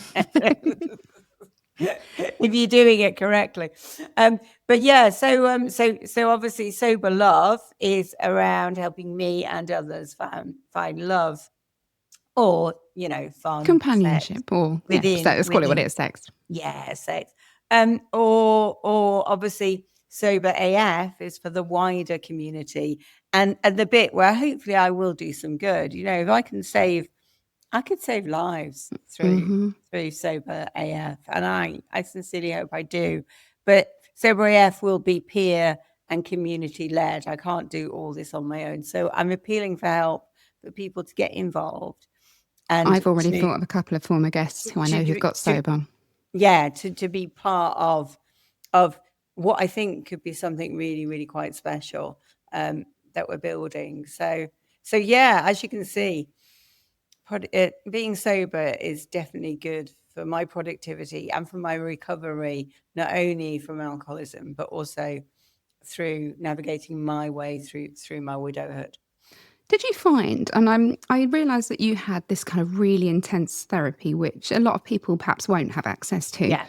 S2: If you're doing it correctly. But yeah, so obviously sober love is around helping me and others find love, or fun,
S1: companionship,
S2: sex,
S1: or let's call it what it is, sex.
S2: Yeah, sex. Or obviously sober AF is for the wider community, and the bit where hopefully I will do some good. If I could save lives through sober AF, and I sincerely hope I do. But sober AF will be peer and community led. I can't do all this on my own, so I'm appealing for help for people to get involved. And
S1: I've already thought of a couple of former guests who I know who've got sober. To be part of what I think could be something really, really quite special that we're building. So yeah, as you can see, being sober is definitely good for my productivity and for my recovery, not only from alcoholism, but also through navigating my way through my widowhood. Did you find, and I realised that you had this kind of really intense therapy, which a lot of people perhaps won't have access to.
S2: Yeah.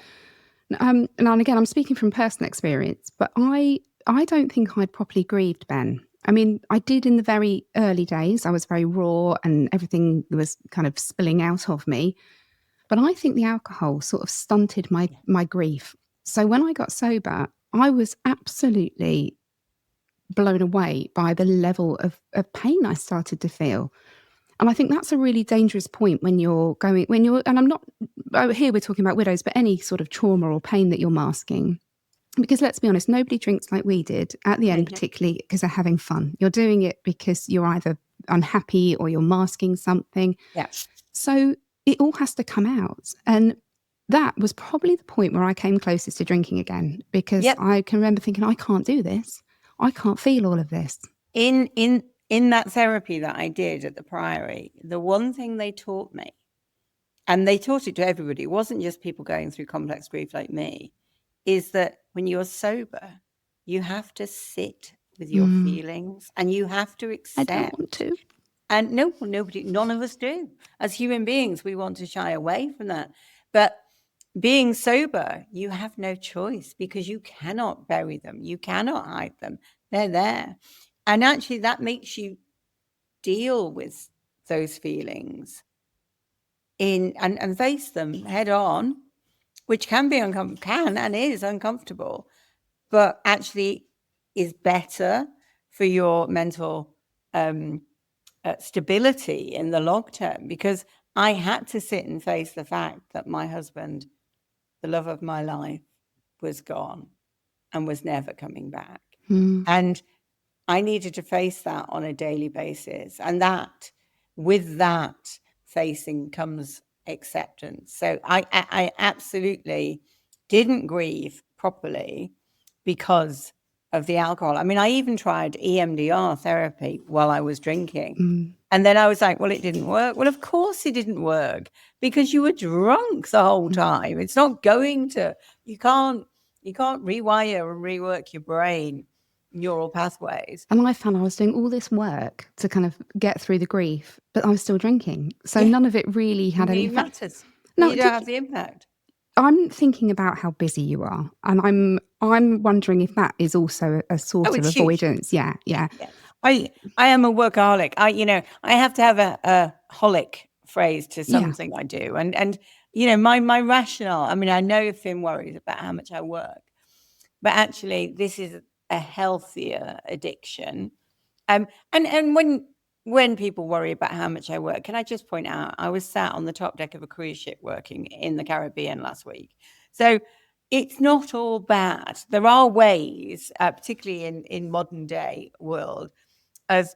S1: And again, I'm speaking from personal experience, but I don't think I'd properly grieved Ben. I mean, I did in the very early days. I was very raw and everything was kind of spilling out of me. But I think the alcohol sort of stunted my grief. So when I got sober, I was absolutely blown away by the level of pain I started to feel. And I think that's a really dangerous point and I'm not, here we're talking about widows, but any sort of trauma or pain that you're masking. Because let's be honest, nobody drinks like we did at the end, particularly because they're having fun. You're doing it because you're either unhappy or you're masking something.
S2: Yeah.
S1: So it all has to come out. And that was probably the point where I came closest to drinking again, because I can remember thinking, I can't do this. I can't feel all of this.
S2: In that therapy that I did at the Priory, the one thing they taught me, and they taught it to everybody, it wasn't just people going through complex grief like me, is that when you're sober, you have to sit with your feelings and you have to accept.
S1: I don't want to.
S2: And none of us do. As human beings, we want to shy away from that. But being sober, you have no choice, because you cannot bury them. You cannot hide them. They're there. And actually that makes you deal with those feelings and face them head on, which can be uncomfortable, but actually is better for your mental stability in the long term. Because I had to sit and face the fact that my husband, the love of my life, was gone and was never coming back. And I needed to face that on a daily basis. And with that facing comes acceptance. So I absolutely didn't grieve properly because of the alcohol. I mean, I even tried EMDR therapy while I was drinking. And then I was like, well, it didn't work. Well, of course it didn't work, because you were drunk the whole time. It's not going to, you can't rewire and rework your brain, neural pathways.
S1: And I found I was doing all this work to kind of get through the grief, but I was still drinking. So none of it really had any
S2: effect. Matters. No, you don't have the impact.
S1: I'm thinking about how busy you are, and I'm wondering if that is also a sort of avoidance. Yeah.
S2: I am a workaholic. I have to have a holic phrase to
S1: Yeah.
S2: something I do. And you know, my rationale, I mean, I know Finn worries about how much I work, but actually this is a healthier addiction. And when people worry about how much I work, can I just point out, I was sat on the top deck of a cruise ship working in the Caribbean last week. So it's not all bad. There are ways, particularly in modern day world, of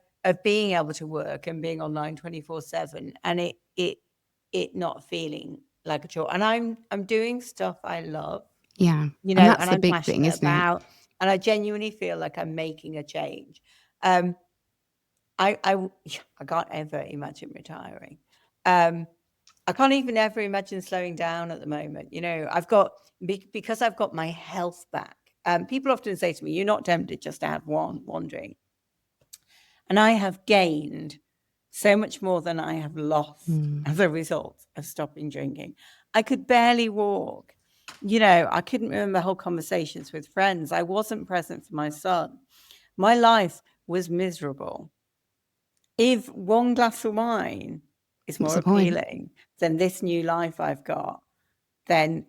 S2: being able to work and being online 24/7, and it not feeling like a chore. And I'm doing stuff I love,
S1: Yeah.
S2: you
S1: And
S2: know,
S1: that's
S2: and
S1: the
S2: I'm
S1: big thing,
S2: passionate
S1: isn't it?
S2: about, and I genuinely feel like I'm making a change. Um, I can't ever imagine retiring. I can't even ever imagine slowing down at the moment. You know, I've got, because I've got my health back. People often say to me, "You're not tempted just to have one drink," and I have gained so much more than I have lost as a result of stopping drinking. I could barely walk. You know, I couldn't remember whole conversations with friends. I wasn't present for my son. My life was miserable. If one glass of wine is
S1: What's
S2: more
S1: the point?
S2: appealing than this new life I've got, then,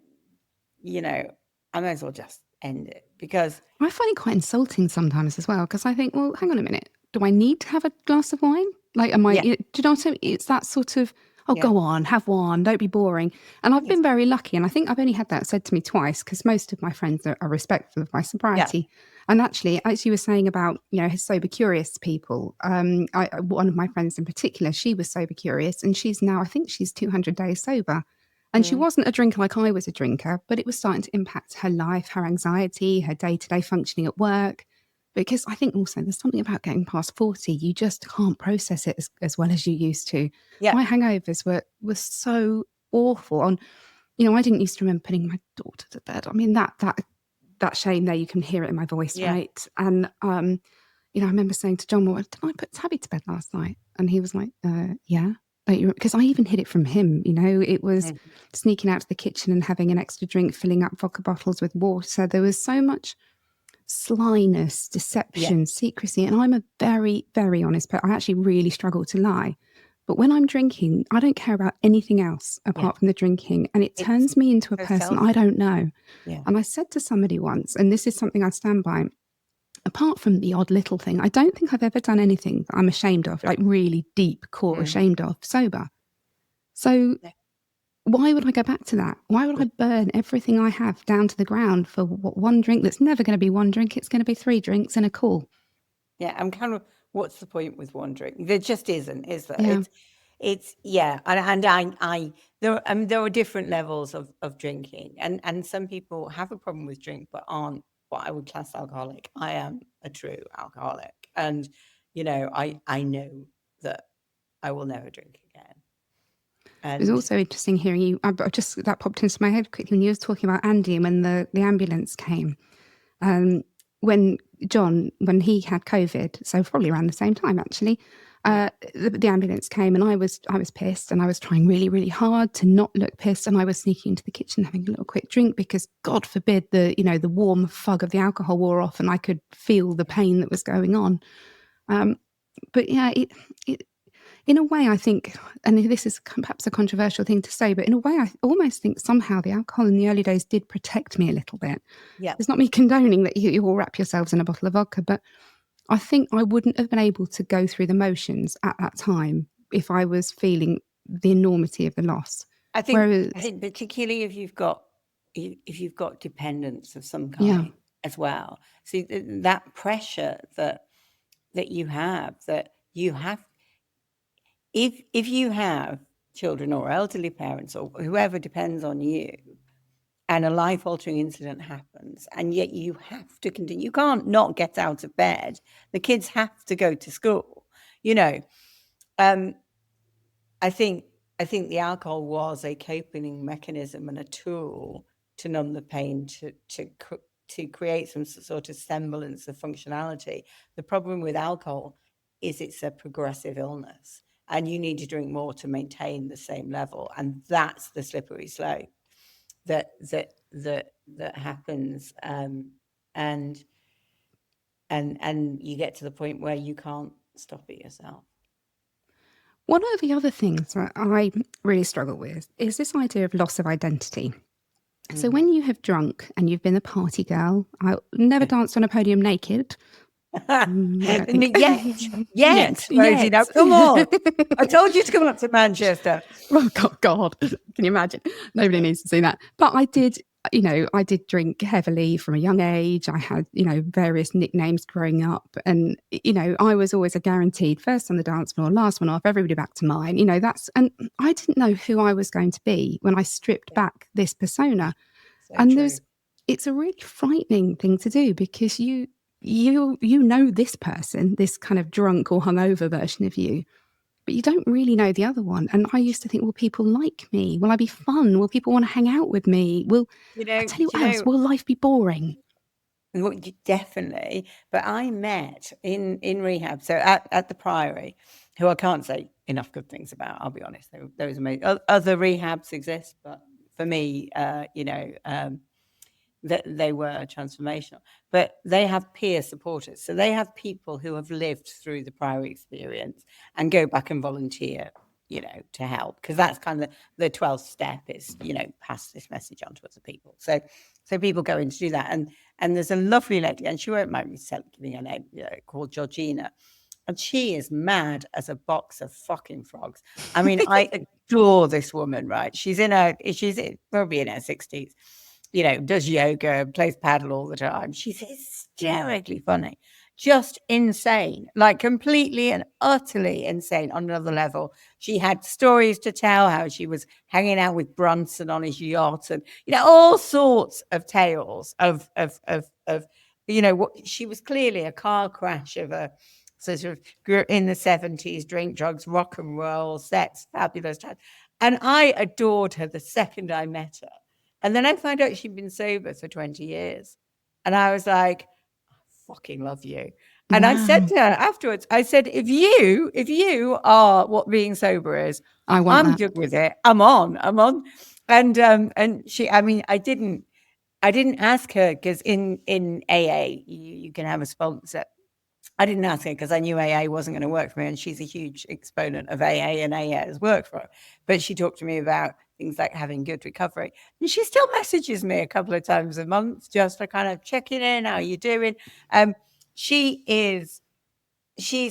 S2: you know, I might as well just end it, because
S1: I find it quite insulting sometimes as well, because I think, well, hang on a minute. Do I need to have a glass of wine? Like, am I,
S2: yeah,
S1: do you know what I mean? It's that sort of, oh,
S2: yeah,
S1: go on, have one, don't be boring. And I've
S2: yes,
S1: been very lucky. And I think I've only had that said to me twice, because most of my friends are respectful of my
S2: yeah,
S1: sobriety. And actually, as you were saying about, you know, sober curious people, one of my friends in particular, she was sober curious, and she's now, I think she's 200 days sober. And she
S2: mm,
S1: wasn't a drinker like I was a drinker, but it was starting to impact her life, her anxiety, her day-to-day functioning at work. Because I think also there's something about getting past 40, you just can't process it as well as you used to.
S2: yeah,
S1: My hangovers were so awful. On, you know, I didn't used to remember putting my daughter to bed. I mean, that shame there, you can hear it in my voice,
S2: yeah,
S1: right? And you know, I remember saying to John, "Well, did I put Tabby to bed last night?" And he was like, "Yeah." Because I even hid it from him. You know, it was
S2: mm,
S1: sneaking out to the kitchen and having an extra drink, filling up vodka bottles with water. There was so much slyness,
S2: yeah,
S1: deception, secrecy. And I'm a very, very honest person. I actually really struggle to lie. But when I'm drinking, I don't care about anything else
S2: yeah.
S1: apart from the drinking. And it
S2: It's
S1: turns me into a
S2: so
S1: person I
S2: selfish.
S1: don't know.
S2: Yeah,
S1: And I said to somebody once, and this is something I stand by, apart from the odd little thing, I don't think I've ever done anything that I'm ashamed of, like really deep core
S2: mm,
S1: ashamed of, sober. So
S2: yeah,
S1: why would I go back to that? Why would I
S2: yeah,
S1: burn everything I have down to the ground for one drink that's never going to be one drink? It's going to be 3 drinks and a call.
S2: yeah. I'm kind of, what's the point with one drink? There just isn't, is there?
S1: Yeah.
S2: It's yeah, and I there are different levels of drinking, and some people have a problem with drink but aren't what I would class alcoholic. I am a true alcoholic, and you know, I know that I will never drink again.
S1: It was
S2: And
S1: also interesting hearing you. I just that popped into my head quickly when you were talking about Andy and when the ambulance came. Um, when John, when he had COVID, so probably around the same time actually,
S2: yeah,
S1: the ambulance came and I was pissed and I was trying really, really hard to not look pissed, and I was sneaking into the kitchen having a little quick drink because God forbid the warm fog of the alcohol wore off and I could feel the pain that was going on. Um, but yeah, it in a way, I think, and this is perhaps a controversial thing to say, but in a way, I almost think somehow the alcohol in the early days did protect me a little bit.
S2: yeah.
S1: It's not me condoning that you all wrap yourselves in a bottle of vodka, but I think I wouldn't have been able to go through the motions at that time if I was feeling the enormity of the loss.
S2: I
S1: Whereas,
S2: think particularly if you've got dependence of some
S1: yeah,
S2: kind as well. See, that pressure that you have, if you have children or elderly parents or whoever depends on you, and a life altering incident happens, and yet you have to continue, you can't not get out of bed, the kids have to go to school, you know. um I think the alcohol was a coping mechanism and a tool to numb the pain, to create some sort of semblance of functionality. The problem with alcohol is it's a progressive illness, and you need to drink more to maintain the same level, and that's the slippery slope that happens. And you get to the point where you can't stop it yourself.
S1: One of the other things that I really struggle with is this idea of loss of identity. So when you have drunk and you've been a party girl, I never danced on a podium naked. I don't think.
S2: Yet, Rosie, now come on. I told you to come up to Manchester.
S1: Oh, God. Can you imagine? Nobody needs to see that. But I did, I did drink heavily from a young age. I had, various nicknames growing up. And, I was always a guaranteed first on the dance floor, last one off, everybody back to mine. And I didn't know who I was going to be when I stripped back this persona.
S2: So
S1: and
S2: true.
S1: it's a really frightening thing to do, because you know this person, this kind of drunk or hungover version of you, but you don't really know the other one. And I used to think, will people like me? Will I be fun? Will people want to hang out with me? I tell you what else, will life be boring?
S2: Well, definitely. But I met in rehab, so at the Priory, who I can't say enough good things about, I'll be honest. Those amazing. Other rehabs exist, but for me, that they were transformational. But they have peer supporters. So they have people who have lived through the Priory experience and go back and volunteer, to help. Because that's kind of the 12th step is, pass this message on to other people. So people go in to do that. And there's a lovely lady, and she won't mind me giving her name, called Georgina. And she is mad as a box of fucking frogs. I mean, I adore this woman, right? She's probably in her 60s. Does yoga, plays paddle all the time. She's hysterically funny, just insane, like completely and utterly insane on another level. She had stories to tell, how she was hanging out with Brunson on his yacht, and all sorts of tales of what she was clearly a car crash of a sort of grew up in the 70s, drink, drugs, rock and roll, sex, fabulous time. And I adored her the second I met her. And then I found out she'd been sober for 20 years. And I was like, I fucking love you. And
S1: Wow.
S2: I said to her afterwards, I said, if you are what being sober is, I'm good with it. I'm on. And she, I mean, I didn't ask her, because in AA, you can have a sponsor. I didn't ask her because I knew AA wasn't going to work for me, and she's a huge exponent of AA, and AA has worked for her. But she talked to me about things like having good recovery. And she still messages me a couple of times a month just for kind of checking in, how are you doing? She's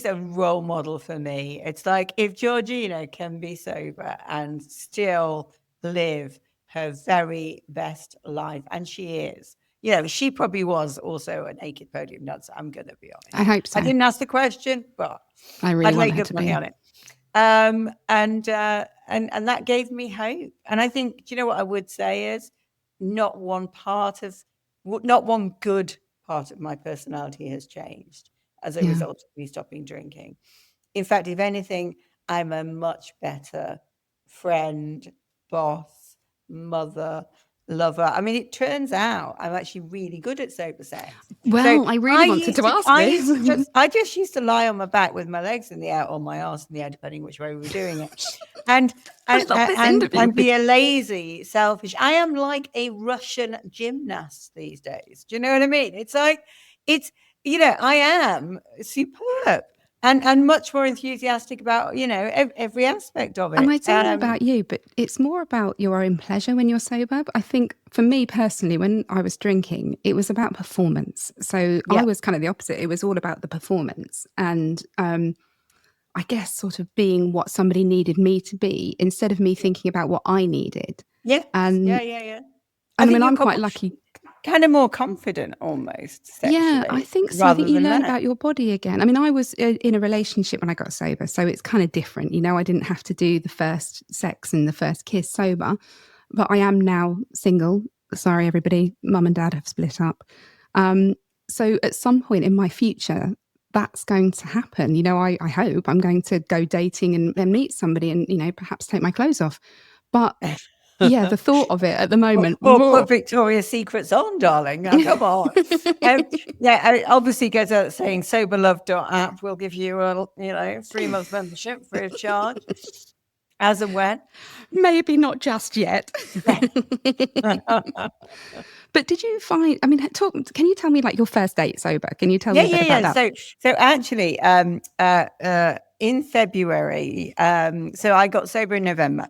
S2: a role model for me. It's like, if Georgina can be sober and still live her very best life, and she is. She probably was also a naked podium dancer. I'm going to be honest.
S1: I hope so.
S2: I didn't ask the question, but
S1: I really
S2: I'd lay
S1: want her
S2: good
S1: to
S2: money
S1: be
S2: on it. And that gave me hope. And I think, do you know what I would say is, not one good part of my personality has changed as a result of me stopping drinking. In fact, if anything, I'm a much better friend, boss, mother, lover. I mean, it turns out I'm actually really good at sober sex.
S1: Well, I really wanted to ask this.
S2: I just used to lie on my back with my legs in the air, or my arse in the air, depending which way we were doing it. And be a lazy, selfish. I am like a Russian gymnast these days. Do you know what I mean? It's like, I am superb. And much more enthusiastic about, every aspect of it.
S1: And I don't know about you, but it's more about your own pleasure when you're sober. But I think for me personally, when I was drinking, it was about performance. So I was kind of the opposite. It was all about the performance. And I guess sort of being what somebody needed me to be, instead of me thinking about what I needed.
S2: Yeah.
S1: And
S2: yeah.
S1: I mean, I'm quite lucky.
S2: Kind of more confident almost sexually.
S1: Yeah, I think so. I think you learn about your body again. I mean, I was in a relationship when I got sober, so it's kind of different. I didn't have to do the first sex and the first kiss sober, but I am now single. Sorry, everybody. Mum and dad have split up. So at some point in my future, that's going to happen. I hope I'm going to go dating and meet somebody and, perhaps take my clothes off. But yeah, the thought of it at the moment.
S2: Well, put Victoria's Secrets on, darling. Now, come on. Obviously goes out saying soberlove.app will give you a 3-month membership free of charge, as and when.
S1: Maybe not just yet. But did you find? I mean, can you tell me like your first date sober? Can you tell me a bit about that?
S2: So actually, in February, so I got sober in November.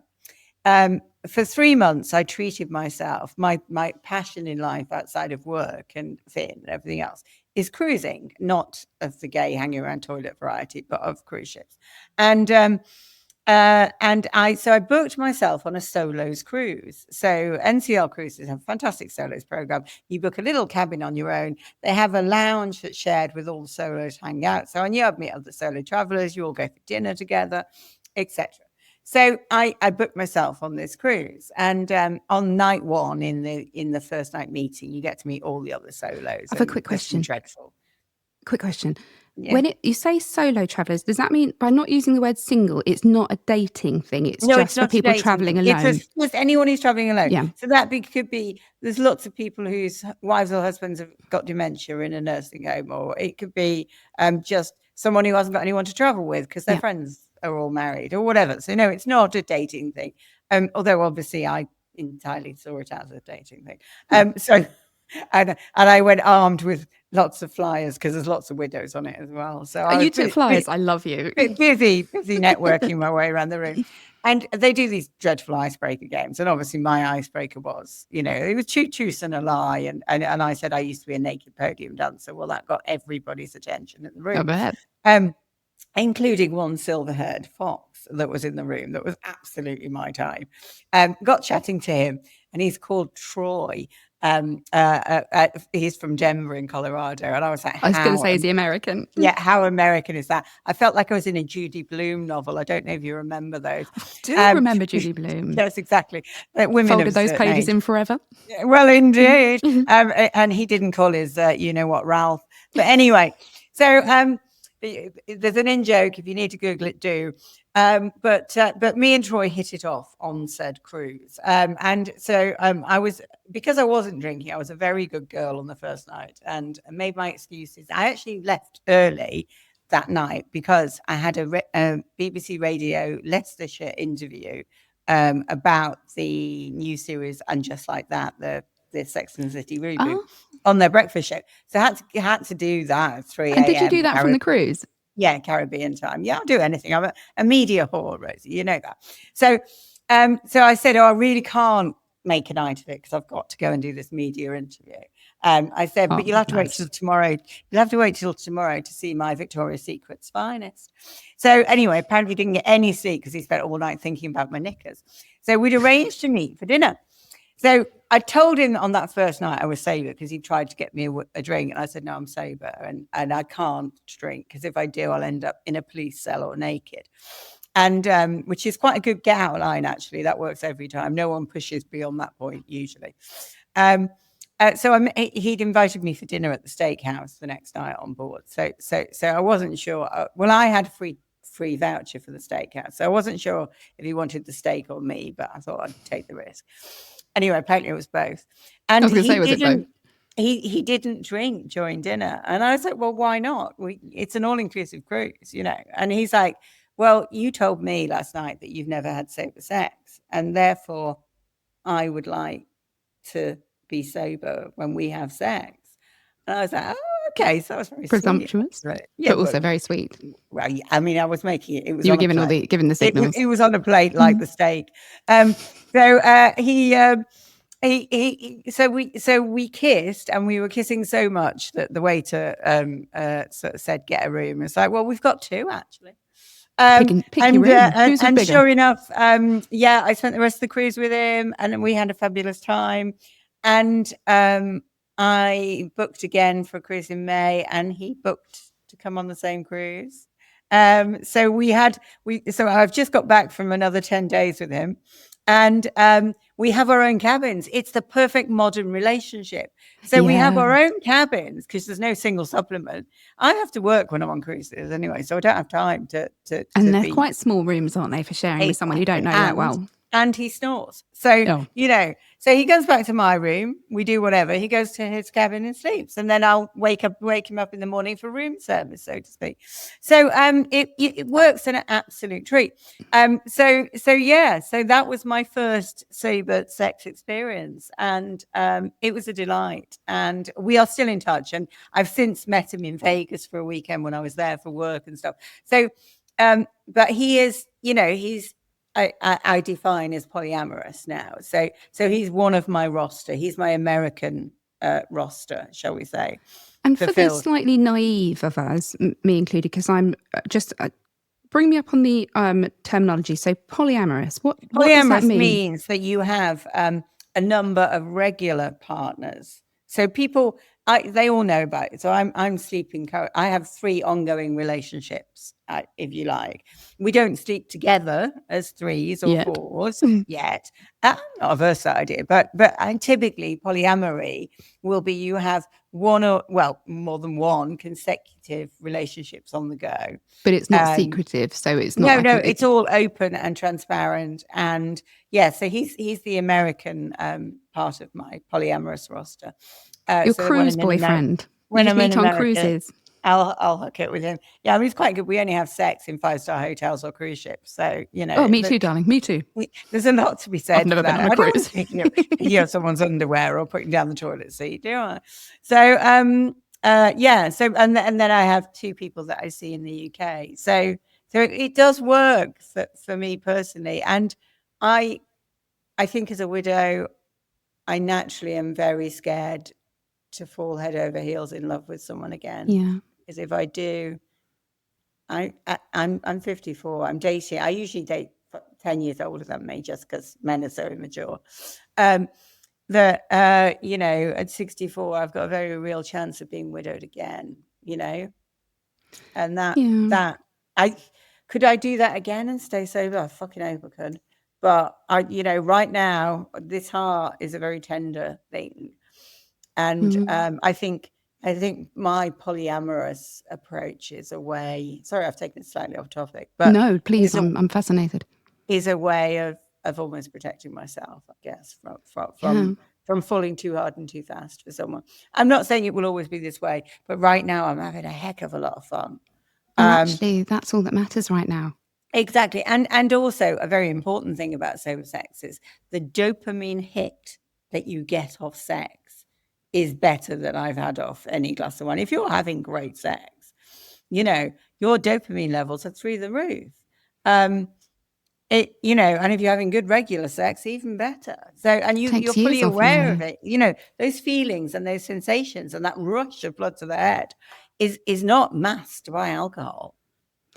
S2: For 3 months, I treated myself. My passion in life outside of work and fin and everything else is cruising, not of the gay hanging around toilet variety, but of cruise ships. And I booked myself on a solos cruise. So NCL Cruises have a fantastic solos program. You book a little cabin on your own. They have a lounge that's shared with all the solos hanging out. So I knew I'd meet other solo travelers. You all go for dinner together, etc. So I booked myself on this cruise, and on night one, in the first night meeting, you get to meet all the other solos.
S1: I have a quick question.
S2: Dreadful.
S1: Quick question.
S2: Yeah.
S1: When you say solo travelers, does that mean by not using the word single, it's not a dating thing? It's
S2: No,
S1: just
S2: it's not
S1: for people
S2: dating
S1: traveling
S2: thing.
S1: alone.
S2: It's just anyone who's traveling alone.
S1: Yeah.
S2: So that could be, there's lots of people whose wives or husbands have got dementia in a nursing home, or it could be just someone who hasn't got anyone to travel with because their friends are all married or whatever. So no, it's not a dating thing. Although obviously I entirely saw it as a dating thing. So and I went armed with lots of flyers because there's lots of widows on it as well. So
S1: you took flyers. I love you.
S2: Busy networking my way around the room. And they do these dreadful icebreaker games. And obviously my icebreaker was, it was truth and a lie. And I said I used to be a naked podium dancer. Well, that got everybody's attention in the room.
S1: I bet.
S2: Including one silver-haired fox that was in the room that was absolutely my type. Got chatting to him, and he's called Troy. He's from Denver in Colorado, and I was like,
S1: I was going to say, is he American?
S2: Yeah, how American is that? I felt like I was in a Judy Blume novel. I don't know if you remember those.
S1: I do remember Judy Blume.
S2: Yes, exactly. Women
S1: folded those pages in forever.
S2: Well, indeed. And he didn't call his, Ralph. But anyway, so there's an in-joke. If you need to Google it, do. But me and Troy hit it off on said cruise. And so because I wasn't drinking, I was a very good girl on the first night and made my excuses. I actually left early that night because I had a BBC Radio Leicestershire interview about the new series And Just Like That, the Sex and the City reboot on their breakfast show. So I had to do that at 3 a.m.
S1: And did you do that from the cruise?
S2: Yeah, Caribbean time. Yeah, I'll do anything. I'm a media whore, Rosie. You know that. So I said, I really can't make a night of it because I've got to go and do this media interview. I said, but you'll have to wait till tomorrow. You'll have to wait till tomorrow to see my Victoria's Secret's finest. So anyway, apparently he didn't get any sleep because he spent all night thinking about my knickers. So we'd arranged to meet for dinner. So I told him on that first night I was sober because he tried to get me a drink. And I said, no, I'm sober and I can't drink because if I do, I'll end up in a police cell or naked. And which is quite a good get out line, actually. That works every time. No one pushes beyond that point usually. So he'd invited me for dinner at the steakhouse the next night on board. So I wasn't sure. Well, I had a free voucher for the steakhouse. So I wasn't sure if he wanted the steak or me, but I thought I'd take the risk. Anyway, apparently it was both. And
S1: I was going to say, was it both?
S2: He didn't drink during dinner. And I was like, well, why not? It's an all-inclusive cruise, And he's like, well, you told me last night that you've never had sober sex. And therefore, I would like to be sober when we have sex. And I was like, oh, okay. So I was very
S1: presumptuous,
S2: sweet, right?
S1: but also very sweet.
S2: Well, I mean, I was making it. It was
S1: you were given the signals.
S2: It was on a plate like the steak. So we kissed, and we were kissing so much that the waiter sort of said, "Get a room." It's like, well, we've got two actually.
S1: Pick your room.
S2: And sure enough, I spent the rest of the cruise with him, and we had a fabulous time. And I booked again for a cruise in May, and he booked to come on the same cruise. So I've just got back from another 10 days with him, and we have our own cabins. It's the perfect modern relationship. So we have our own cabins because there's no single supplement. I have to work when I'm on cruises anyway, so I don't have time to
S1: and they're quite small rooms, aren't they, for sharing with someone you don't know that well.
S2: And he snores. So, so he goes back to my room. We do whatever. He goes to his cabin and sleeps. And then I'll wake him up in the morning for room service, so to speak. So it works an absolute treat. So that was my first sober sex experience. And it was a delight. And we are still in touch. And I've since met him in Vegas for a weekend when I was there for work and stuff. So But he is, I define as polyamorous now. So he's one of my roster. He's my American roster, shall we say.
S1: And for the slightly naive of us, me included, because I'm just bring me up on the terminology. So polyamorous, what does that mean?
S2: Means that you have a number of regular partners. So people, they all know about it. So I'm sleeping. I have 3 ongoing relationships, if you like. We don't sleep together as 3s or 4s yet. I'm not averse to that idea, but typically polyamory will be you have more than one consecutive relationships on the go.
S1: But it's not secretive, so it's not.
S2: No, it's all open and transparent. And so he's the American part of my polyamorous roster.
S1: Your cruise boyfriend. When I'm meet on cruises,
S2: I'll hook it with him. Yeah, I mean, he's quite good. We only have sex in 5-star hotels or cruise ships, so
S1: Oh, me too, darling. Me too.
S2: There's a lot to be said.
S1: I've never been on a cruise.
S2: You have someone's underwear or putting down the toilet seat, do I? So So and then I have 2 people that I see in the UK. So it does work for me personally, and I think as a widow, I naturally am very scared to fall head over heels in love with someone again.
S1: Yeah.
S2: Because if I do, I'm 54. I'm dating. I usually date 10 years older than me, just because men are so immature. At 64, I've got a very real chance of being widowed again. And that could I do that again and stay sober? I fucking hope I could. But right now, this heart is a very tender thing. And I think my polyamorous approach is a way. Sorry, I've taken it slightly off topic, but
S1: no, please, I'm fascinated.
S2: Is a way of almost protecting myself, I guess, from falling too hard and too fast for someone. I'm not saying it will always be this way, but right now I'm having a heck of a lot of fun.
S1: Actually, that's all that matters right now.
S2: Exactly, and also a very important thing about sober sex is the dopamine hit that you get off sex is better than I've had off any glass of wine. If you're having great sex, your dopamine levels are through the roof. And if you're having good regular sex, even better. So, and you're fully aware of it. Those feelings and those sensations and that rush of blood to the head is not masked by alcohol.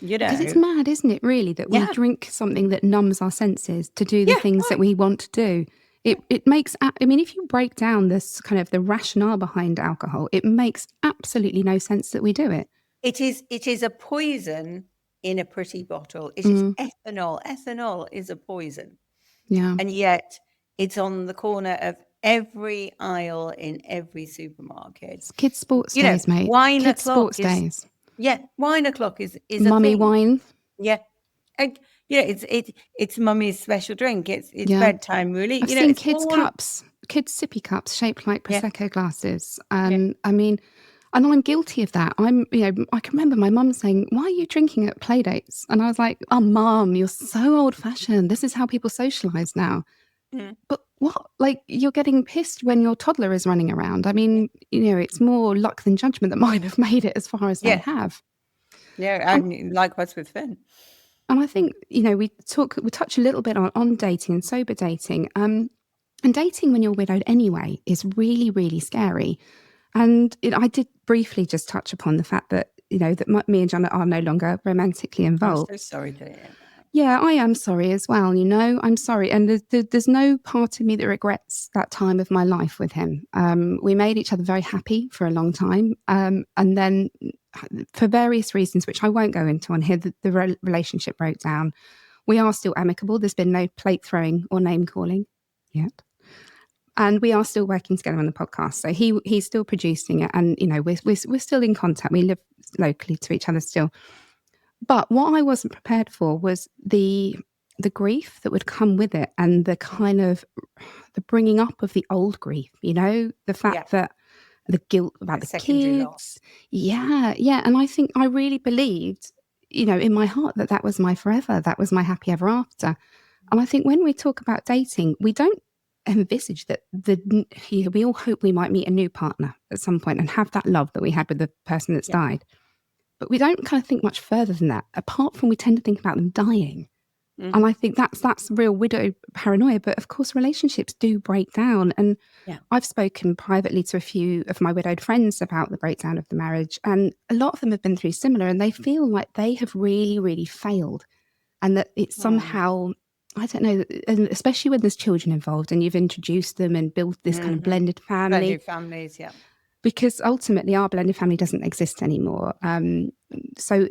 S1: Because it's mad, isn't it, really, that we drink something that numbs our senses to do the things that we want to do. It makes, if you break down this kind of the rationale behind alcohol, it makes absolutely no sense that we do it.
S2: It is a poison in a pretty bottle. It is ethanol. Ethanol is a poison.
S1: Yeah.
S2: And yet it's on the corner of every aisle in every supermarket.
S1: It's kids' sports days, mate.
S2: Wine
S1: kids'
S2: o'clock
S1: sports days.
S2: Yeah, wine o'clock is
S1: mummy wine.
S2: Yeah. It's mummy's special drink. It's bedtime, really.
S1: I've seen kids' sippy cups shaped like Prosecco glasses. And I'm guilty of that. I can remember my mum saying, "Why are you drinking at play dates?" And I was like, "Oh, Mum, you're so old fashioned. This is how people socialize now." But what? Like, you're getting pissed when your toddler is running around. It's more luck than judgment that might have made it as far as they have.
S2: Yeah, and likewise with Finn.
S1: And I think, we touch a little bit on dating and sober dating. And dating when you're widowed anyway is really, really scary. And I did briefly just touch upon the fact that, that me and John are no longer romantically involved.
S2: I'm so sorry to hear that.
S1: Yeah, I am sorry as well, I'm sorry. And there's no part of me that regrets that time of my life with him. We made each other very happy for a long time. And then for various reasons, which I won't go into on here, the relationship broke down. We are still amicable. There's been no plate throwing or name calling yet. And we are still working together on the podcast. So he's still producing it. And, we're still in contact. We live locally to each other still. But what I wasn't prepared for was the grief that would come with it, and the kind of the bringing up of the old grief, the fact that the guilt about the kids. Loss. Yeah. And I think I really believed, in my heart that was my forever. That was my happy ever after. And I think when we talk about dating, we don't envisage that we all hope we might meet a new partner at some point and have that love that we had with the person that's died. but we don't kind of think much further than that, apart from we tend to think about them dying. And I think that's real widow paranoia. But of course, relationships do break down. And I've spoken privately to a few of my widowed friends about the breakdown of the marriage. And a lot of them have been through similar, and they feel like they have really, really failed. And that it's somehow, I don't know, and especially when there's children involved and you've introduced them and built this kind of blended family.
S2: Blended families, yeah.
S1: Because ultimately our blended family doesn't exist anymore. So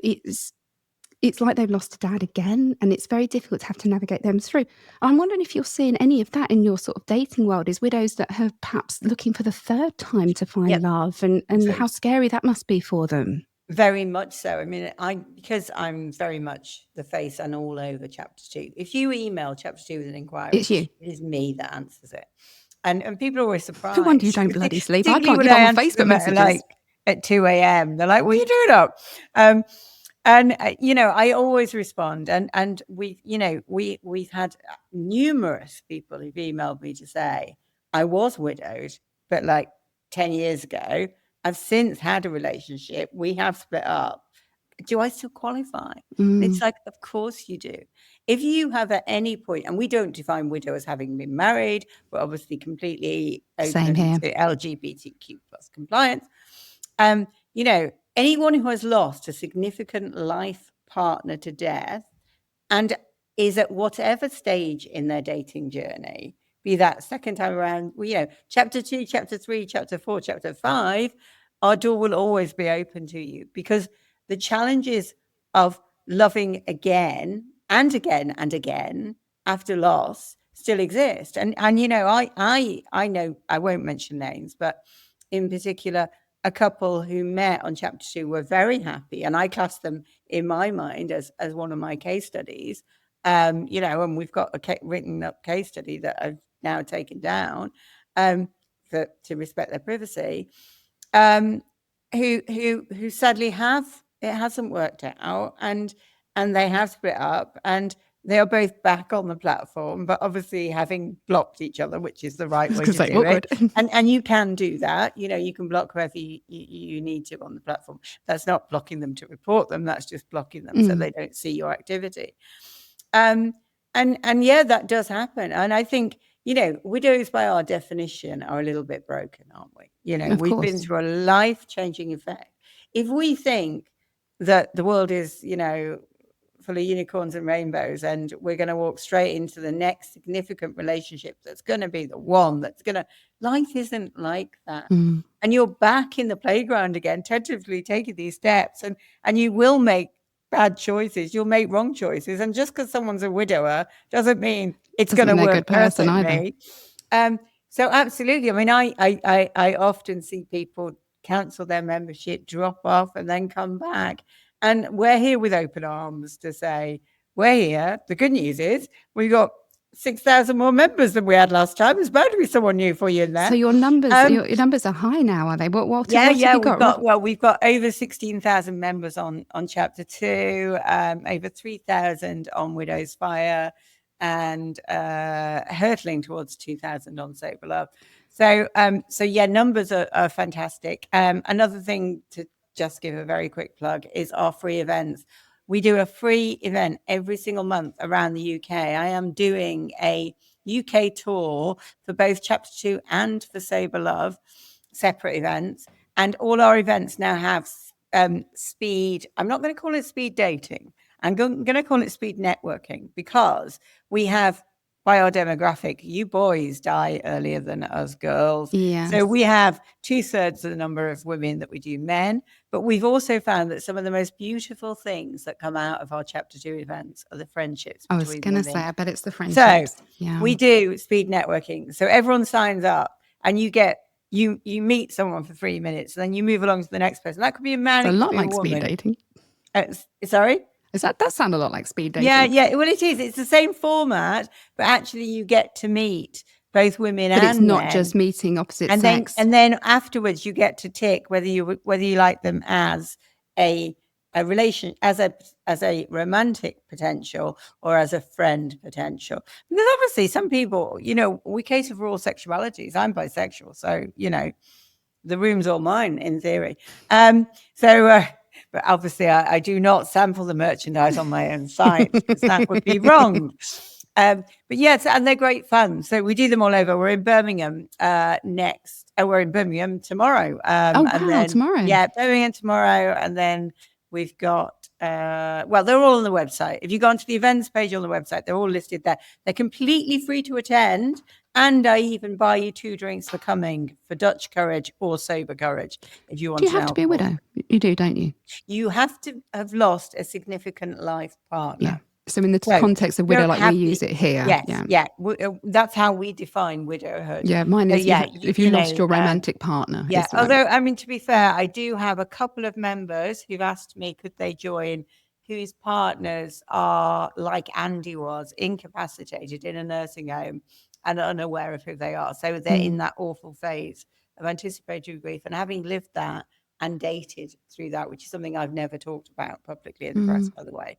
S1: it's like they've lost a dad again, and it's very difficult to have to navigate them through. I'm wondering if you're seeing any of that in your sort of dating world, is widows that are perhaps looking for the third time to find love, and how scary that must be for them.
S2: Very much so. I mean, because I'm very much the face and all over chapter 2. If you email chapter 2 with an inquiry,
S1: it's you.
S2: It is me that answers it. And people are always surprised.
S1: No wonder you don't bloody sleep. I can't get on Facebook messages.
S2: At 2 a.m. They're like, what are you doing up? I always respond. And we've had numerous people who've emailed me to say, I was widowed, but like 10 years ago, I've since had a relationship. We have split up. Do I still qualify? It's like, of course you do. If you have at any point, and we don't define widow as having been married, we're obviously completely open to LGBTQ plus compliance. Anyone who has lost a significant life partner to death and is at whatever stage in their dating journey, be that second time around, chapter 2, chapter 3, chapter 4, chapter 5, our door will always be open to you, because the challenges of loving again and again and again after loss still exist. And I know, I won't mention names, but in particular, a couple who met on chapter 2 were very happy, and I class them in my mind as one of my case studies. And we've got a written up case study that I've now taken down to respect their privacy. Who sadly it hasn't worked out, and they have split up, and they are both back on the platform, but obviously having blocked each other, which is the right way to do it. And you can do that. You can block whoever you need to on the platform. That's not blocking them to report them. That's just blocking them so they don't see your activity. And that does happen. And I think, widows by our definition are a little bit broken, aren't we? We've been through a life-changing effect. If we think that the world is, full of unicorns and rainbows, and we're going to walk straight into the next significant relationship that's going to be the one life isn't like that. And you're back in the playground again, tentatively taking these steps, and you will make bad choices. You'll make wrong choices. And just because someone's a widower doesn't mean it's going to work perfectly. So absolutely. I mean, I often see people cancel their membership, drop off, and then come back. And we're here with open arms to say, we're here. The good news is we've got 6,000 more members than we had last time. There's bound to be someone new for you in there.
S1: So your numbers, your numbers are high now, are they? What have you got?
S2: We've got over 16,000 members on chapter 2, over 3,000 on Widow's Fire, and hurtling towards 2,000 on Sober Love. So numbers are fantastic. Another thing to just give a very quick plug is our free events. We do a free event every single month around the UK. I am doing a UK tour for both chapter 2 and for Sober Love, separate events. And all our events now have speed. I'm not going to call it speed dating. I'm going to call it speed networking, because we have, by our demographic, you boys die earlier than us girls.
S1: Yes.
S2: So we have 2/3 of the number of women that we do men. But we've also found that some of the most beautiful things that come out of our chapter 2 events are the friendships.
S1: I was going to say, I bet it's the friendships.
S2: So we do speed networking. So everyone signs up, and you meet someone for 3 minutes, and then you move along to the next person. That could be a man.
S1: It's a lot like speed dating.
S2: Sorry?
S1: That sound a lot like speed dating?
S2: Yeah. Well, it is. It's the same format, but actually you get to meet both women and men.
S1: But it's not just meeting opposite sex.
S2: And then afterwards you get to tick whether you like them as a relation, as a romantic potential, or as a friend potential. Because obviously some people, we cater for all sexualities. I'm bisexual, so the room's all mine in theory. But obviously I do not sample the merchandise on my own site because that would be wrong. But yes, and they're great fun. So we do them all over. We're in Birmingham next. We're in Birmingham tomorrow.
S1: And then, tomorrow.
S2: Yeah, Birmingham tomorrow. And then we've got, well, they're all on the website. If you go onto the events page on the website, they're all listed there. They're completely free to attend. And I even buy you 2 drinks for coming for Dutch courage or sober courage. If you want
S1: to. Do you have to be a widow? You do, don't you?
S2: You have to have lost a significant life partner.
S1: Yeah. So in the context of widow, like we use it here.
S2: Yes, yeah. That's how we define widowhood.
S1: Yeah, mine is if you lost your romantic partner.
S2: Yeah, although, I mean, to be fair, I do have a couple of members who've asked me, could they join, whose partners are, like Andy was, incapacitated in a nursing home and unaware of who they are. So they're in that awful phase of anticipatory grief. And having lived that and dated through that, which is something I've never talked about publicly in the press, by the way,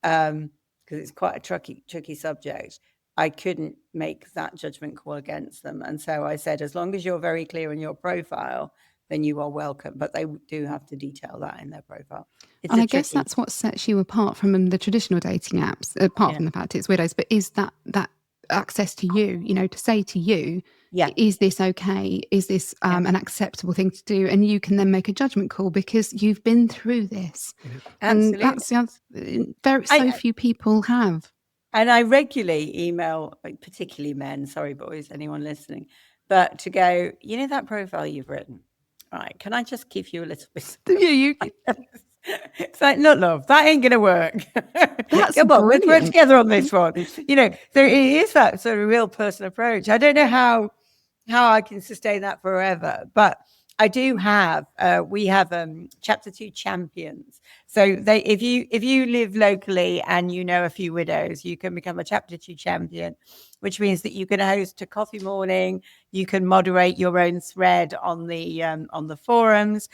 S2: because it's quite a tricky subject, I couldn't make that judgment call against them. And so I said, as long as you're very clear in your profile, then you are welcome. But they do have to detail that in their profile.
S1: And I guess that's what sets you apart from the traditional dating apps, apart from the fact it's widows, but is that access to you, to say to you, is this okay? Is this an acceptable thing to do? And you can then make a judgment call because you've been through this.
S2: Absolutely.
S1: And that's so few people have.
S2: And I regularly email, particularly men, sorry boys, anyone listening, but to go, that profile you've written, right, can I just give you a little bit? It's like, no, love, that ain't going to work. Come on, let's work together on this one. So it is that sort of real personal approach. I don't know how I can sustain that forever, but I do have, we have chapter 2 champions. So if you live locally and you know a few widows, you can become a chapter 2 champion, which means that you can host a coffee morning, you can moderate your own thread on the forums,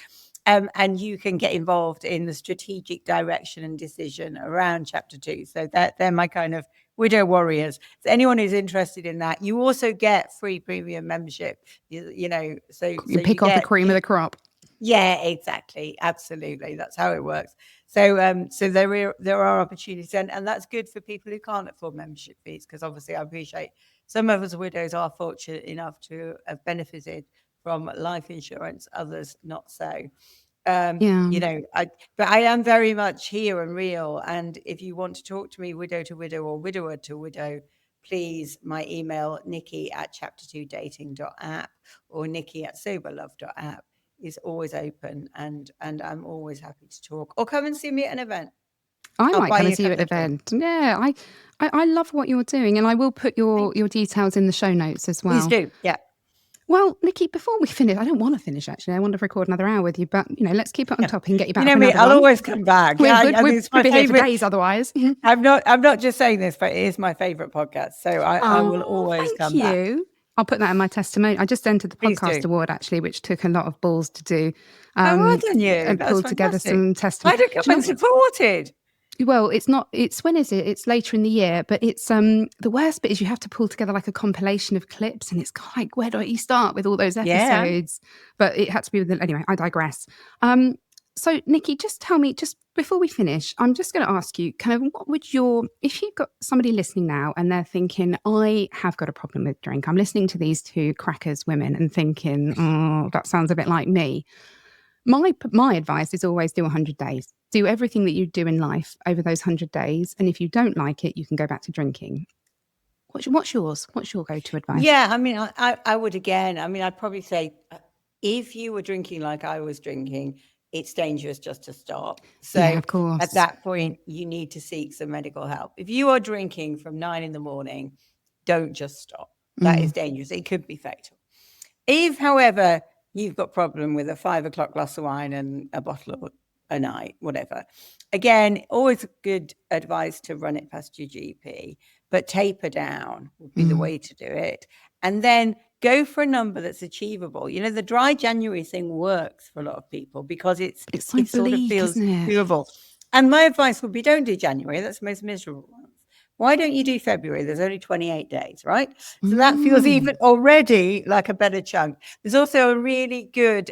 S2: and you can get involved in the strategic direction and decision around chapter 2. So they're my kind of widow warriors. So anyone who's interested in that, you also get free premium membership. So you
S1: pick off the cream of the crop.
S2: Yeah, exactly. Absolutely. That's how it works. So there are opportunities, and that's good for people who can't afford membership fees, because obviously I appreciate some of us widows are fortunate enough to have benefited from life insurance, others not so. But I am very much here and real. And if you want to talk to me, widow to widow or widower to widow, please, my email, nikki@chapter2dating.app or nikki@soberlove.app is always open, and I'm always happy to talk. Or come and see me at an event.
S1: I might come and see you at an event. Yeah, I love what you're doing, and I will put your details in the show notes as well.
S2: Please do, yeah.
S1: Well, Nikki, before we finish, I don't want to finish, actually. I want to record another hour with you, but, let's keep it on topic and get you back for another
S2: I'll always come back.
S1: We'll be here for days otherwise.
S2: I'm not just saying this, but it is my favourite podcast, so I will always come back.
S1: Thank you. I'll put that in my testimony. I just entered the podcast award, actually, which took a lot of balls to do.
S2: Well done, you.
S1: And pulled together some testimonies.
S2: Why don't you come supported?
S1: Well, it's when is it? It's later in the year, but it's the worst bit is you have to pull together like a compilation of clips, and it's like, where do you start with all those episodes? Yeah. But it had to be anyway, I digress. So Nikki, just tell me, just before we finish, I'm just going to ask you kind of what would if you've got somebody listening now and they're thinking, I have got a problem with drink. I'm listening to these 2 crackers women and thinking, oh, that sounds a bit like me. My advice is always do 100 days. Do everything that you do in life over those 100 days. And if you don't like it, you can go back to drinking. What's yours? What's your go-to advice?
S2: Yeah, I mean, I would again, I'd probably say if you were drinking like I was drinking, it's dangerous just to stop. So
S1: of course.
S2: At that point, you need to seek some medical help. If you are drinking from 9 a.m, don't just stop. That is dangerous. It could be fatal. If, however, you've got problem with a 5 o'clock glass of wine and a bottle a night, whatever. Again, always good advice to run it past your GP, but taper down would be the way to do it. And then go for a number that's achievable. The dry January thing works for a lot of people because it
S1: bleak,
S2: sort of feels doable. And my advice would be, don't do January. That's the most miserable one. Why don't you do February? There's only 28 days, right? So that feels even already like a better chunk. There's also a really good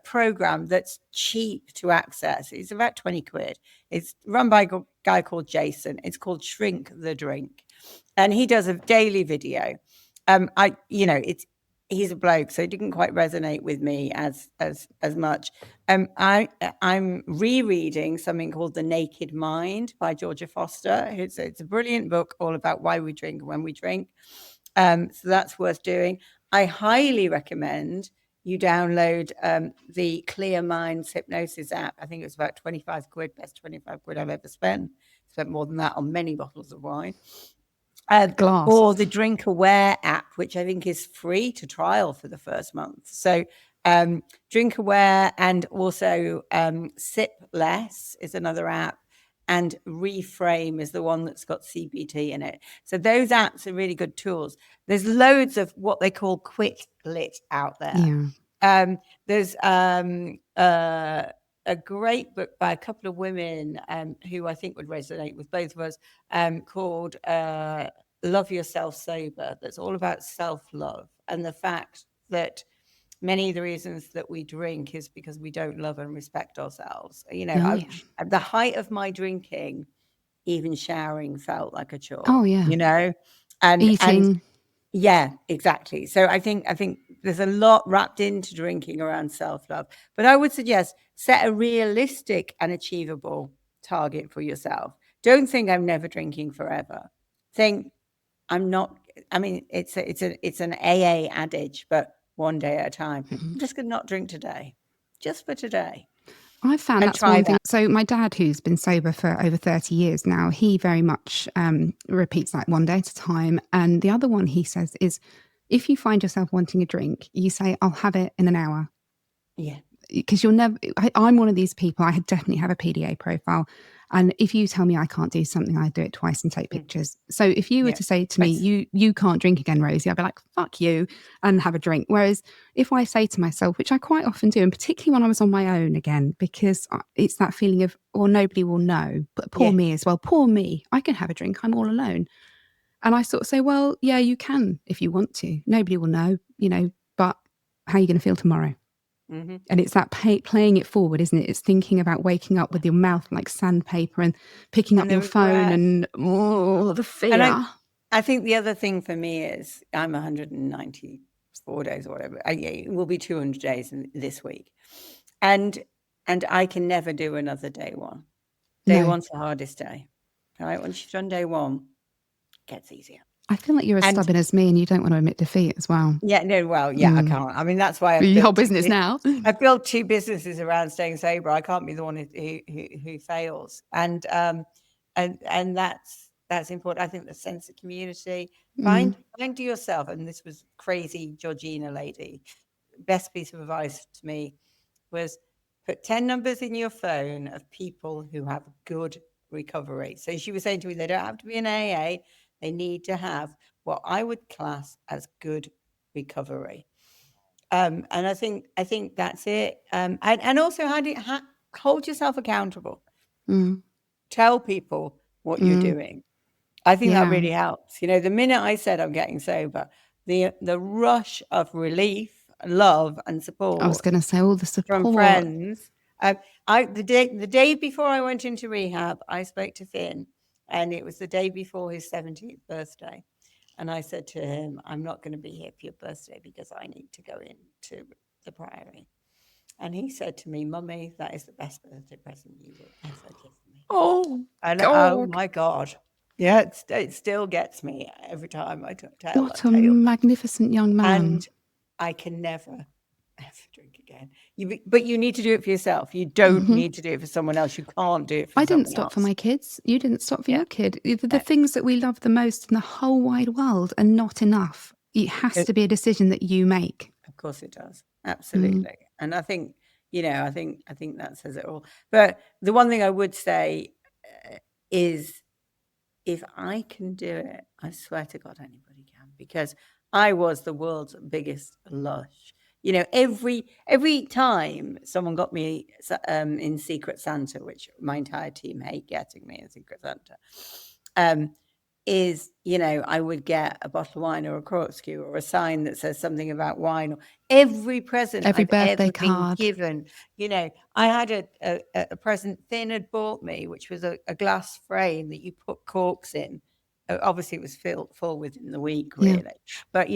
S2: program that's cheap to access. It's about 20 quid. It's run by a guy called Jason. It's called Shrink the Drink. And he does a daily video. He's a bloke, so it didn't quite resonate with me as much. I'm rereading something called The Naked Mind by Georgia Foster. It's a brilliant book all about why we drink and when we drink. So that's worth doing. I highly recommend you download the Clear Minds Hypnosis App. I think it was about 25 quid, best 25 quid I've ever spent. Spent more than that on many bottles of wine.
S1: Glass.
S2: Or the Drink Aware app, which I think is free to trial for the first month. So Drink Aware, and also Sip Less is another app, and Reframe is the one that's got CBT in it. So those apps are really good tools. There's loads of what they call quick lit out there.
S1: Yeah.
S2: There's a great book by a couple of women who I think would resonate with both of us, called Love Yourself Sober. That's all about self-love and the fact that many of the reasons that we drink is because we don't love and respect ourselves. At the height of my drinking, even showering felt like a chore.
S1: Oh yeah.
S2: And
S1: eating.
S2: Yeah, exactly. So I think there's a lot wrapped into drinking around self-love. But I would suggest set a realistic and achievable target for yourself. Don't think I'm never drinking forever. Think I'm not. I mean, it's an AA adage, but one day at a time. I'm just going to not drink today, just for today.
S1: I found that's one thing. So my dad, who's been sober for over 30 years now, he very much repeats that one day at a time. And the other one he says is, if you find yourself wanting a drink, you say, I'll have it in an hour.
S2: Yeah.
S1: Because you'll never, I'm one of these people, I definitely have a PDA profile. And if you tell me I can't do something, I do it twice and take pictures. So if you were to say to me, you can't drink again, Rosie, I'd be like, fuck you, and have a drink. Whereas if I say to myself, which I quite often do, and particularly when I was on my own again, because it's that feeling of, well, nobody will know, but poor me as well. Poor me, I can have a drink, I'm all alone. And I sort of say, well, yeah, you can if you want to. Nobody will know, but how are you going to feel tomorrow? Mm-hmm. And it's that playing it forward, isn't it? It's thinking about waking up with your mouth like sandpaper and picking up your phone and the fear.
S2: And I think the other thing for me is I'm 194 days or whatever. It will be 200 days this week. And I can never do another day one. Day one's the hardest day. All right. Once you've done day one, it gets easier.
S1: I feel like you're as stubborn as me and you don't want to admit defeat as well.
S2: Yeah, no, well, yeah, I can't. I mean, that's why
S1: your whole business now.
S2: I've built 2 businesses around staying sober. I can't be the one who fails. And that's important. I think the sense of community, find yourself. And this was crazy Georgina lady. Best piece of advice to me was put 10 numbers in your phone of people who have good recovery. So she was saying to me, they don't have to be in AA. They need to have what I would class as good recovery. And I think that's it. And also hold yourself accountable. Tell people what you're doing. I think that really helps. The minute I said I'm getting sober, the rush of relief, love, and support.
S1: I was going to say all the support
S2: from friends. The day before I went into rehab, I spoke to Finn, and it was the day before his 17th birthday. And I said to him, I'm not going to be here for your birthday because I need to go into the Priory. And he said to me, Mummy, that is the best birthday present you will ever give me.
S1: Oh,
S2: oh my God. Yeah, it still gets me every time I tell that tale.
S1: What a magnificent young man.
S2: And I can never, ever drink again. But you need to do it for yourself. You don't need to do it for someone else. You can't do it for someone else.
S1: I didn't stop for my kids. You didn't stop for your kid. The things that we love the most in the whole wide world are not enough. It has to be a decision that you make.
S2: Of course it does. Absolutely. And I think, I think that says it all. But the one thing I would say is, if I can do it, I swear to God, anybody can, because I was the world's biggest lush. Every time someone got me in Secret Santa, which my entire team hate getting me in Secret Santa, is, I would get a bottle of wine or a corkscrew or a sign that says something about wine, or every present
S1: Every
S2: I've
S1: birthday
S2: ever been
S1: card.
S2: given. I had a present Finn had bought me, which was a glass frame that you put corks in. Obviously it was full within the week, really. But,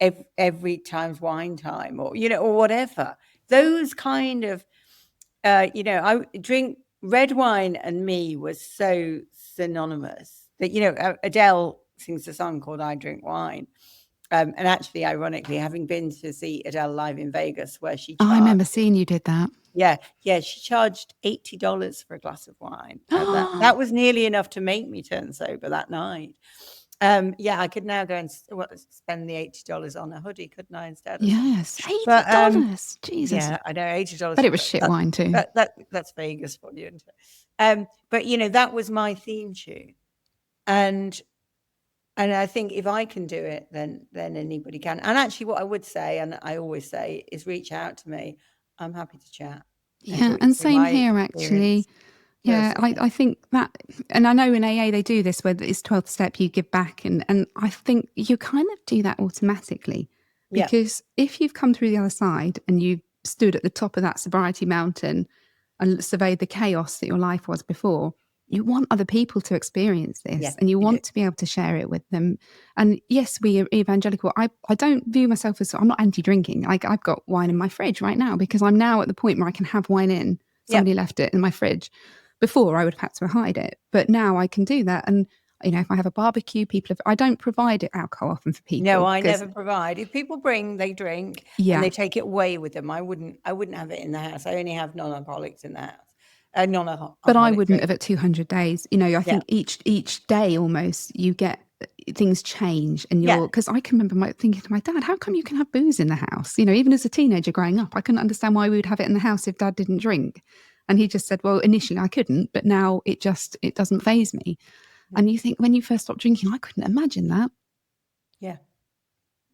S2: of every time's wine time, or, or whatever. Those kind of, I drink red wine, and me was so synonymous that, Adele sings a song called I Drink Wine. And actually, ironically, having been to see Adele live in Vegas, where she charged,
S1: I remember seeing you did that.
S2: Yeah, she charged $80 for a glass of wine. That was nearly enough to make me turn sober that night. I could now go and spend the $80 on a hoodie, couldn't I, instead?
S1: Yes, $80. Jesus.
S2: Yeah, I know, $80.
S1: But it was shit wine too.
S2: That's Vegas for you, isn't it? But that was my theme tune, and I think if I can do it, then anybody can. And actually, what I would say, and I always say, is reach out to me. I'm happy to chat.
S1: Yeah, and same here, actually. Yeah, I think that, and I know in AA they do this, where it's 12th step, you give back, and I think you kind of do that automatically, because if you've come through the other side and you stood at the top of that sobriety mountain and surveyed the chaos that your life was before, you want other people to experience this, and you want to be able to share it with them. And yes, we are evangelical. I don't view myself as, I'm not anti-drinking. I've got wine in my fridge right now, because I'm now at the point where I can have wine in. Somebody left it in my fridge. Before, I would have had to hide it, but now I can do that. And if I have a barbecue, I don't provide alcohol often for people.
S2: No, I never provide. If people bring, they drink, and they take it away with them. I wouldn't have it in the house. I only have non-alcoholics in the house.
S1: But I wouldn't have at 200 days. I think each day almost you get things change, and because I can remember thinking to my dad, how come you can have booze in the house? Even as a teenager growing up, I couldn't understand why we would have it in the house if Dad didn't drink. And he just said, well, initially I couldn't, but now it doesn't faze me. And you think, when you first stopped drinking, I couldn't imagine that.
S2: Yeah.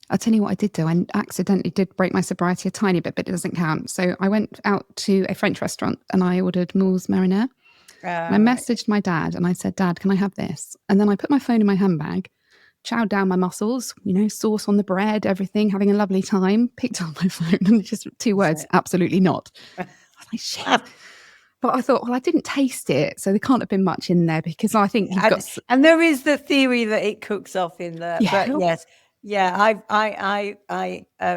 S1: I'll tell you what I did do. I accidentally did break my sobriety a tiny bit, but it doesn't count. So I went out to a French restaurant and I ordered moules mariniere. And I messaged my dad and I said, Dad, can I have this? And then I put my phone in my handbag, chowed down my muscles, sauce on the bread, everything, having a lovely time, picked up my phone and just 2 words, absolutely not. I was like, shit. But I thought, well, I didn't taste it, so there can't have been much in there, because I think you've got.
S2: And there is the theory that it cooks off in there.
S1: Yeah.
S2: But yes, I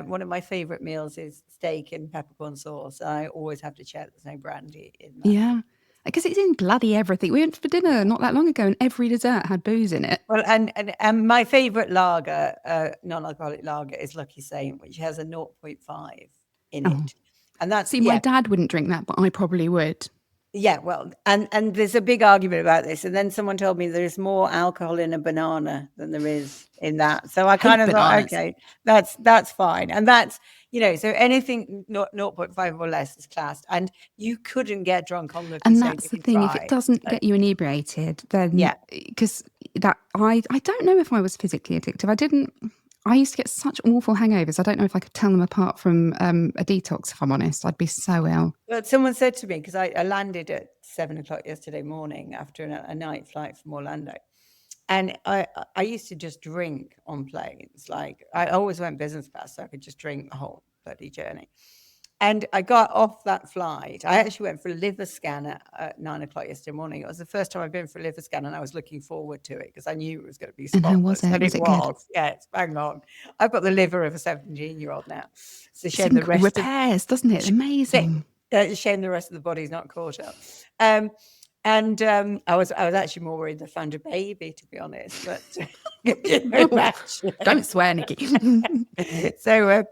S2: one of my favorite meals is steak and peppercorn sauce. I always have to check there's no brandy in there.
S1: Yeah, because it's in bloody everything. We went for dinner not that long ago, and every dessert had booze in it.
S2: Well, and my favorite lager, non-alcoholic lager, is Lucky Saint, which has a 0.5 in it. And that's
S1: my dad wouldn't drink that, but I probably would.
S2: Yeah, well, and there's a big argument about this. And then someone told me there's more alcohol in a banana than there is in that. So I kind of thought, okay, that's fine. And that's, so anything 0.5 or less is classed. And you couldn't get drunk on Lucky Saint.
S1: And that's the thing. If it doesn't get you inebriated, then because I don't know if I was physically addictive. I used to get such awful hangovers. I don't know if I could tell them apart from a detox, if I'm honest. I'd be so ill.
S2: But someone said to me, because I landed at 7:00 yesterday morning after a night flight from Orlando. And I used to just drink on planes. Like, I always went business class, so I could just drink the whole bloody journey. And I got off that flight. I actually went for a liver scan at 9:00 yesterday morning. It was the first time I've been for a liver scan, and I was looking forward to it because I knew it was going to be spotless.
S1: And how was it?
S2: And
S1: was it good?
S2: Yeah, it's bang on. I've got the liver of a 17-year-old now. It's a shame the rest
S1: repairs, doesn't it? Amazing.
S2: It's a shame the rest of the body's not caught up. I was actually more worried they found a baby, to be honest. But
S1: don't swear, Nicky.
S2: So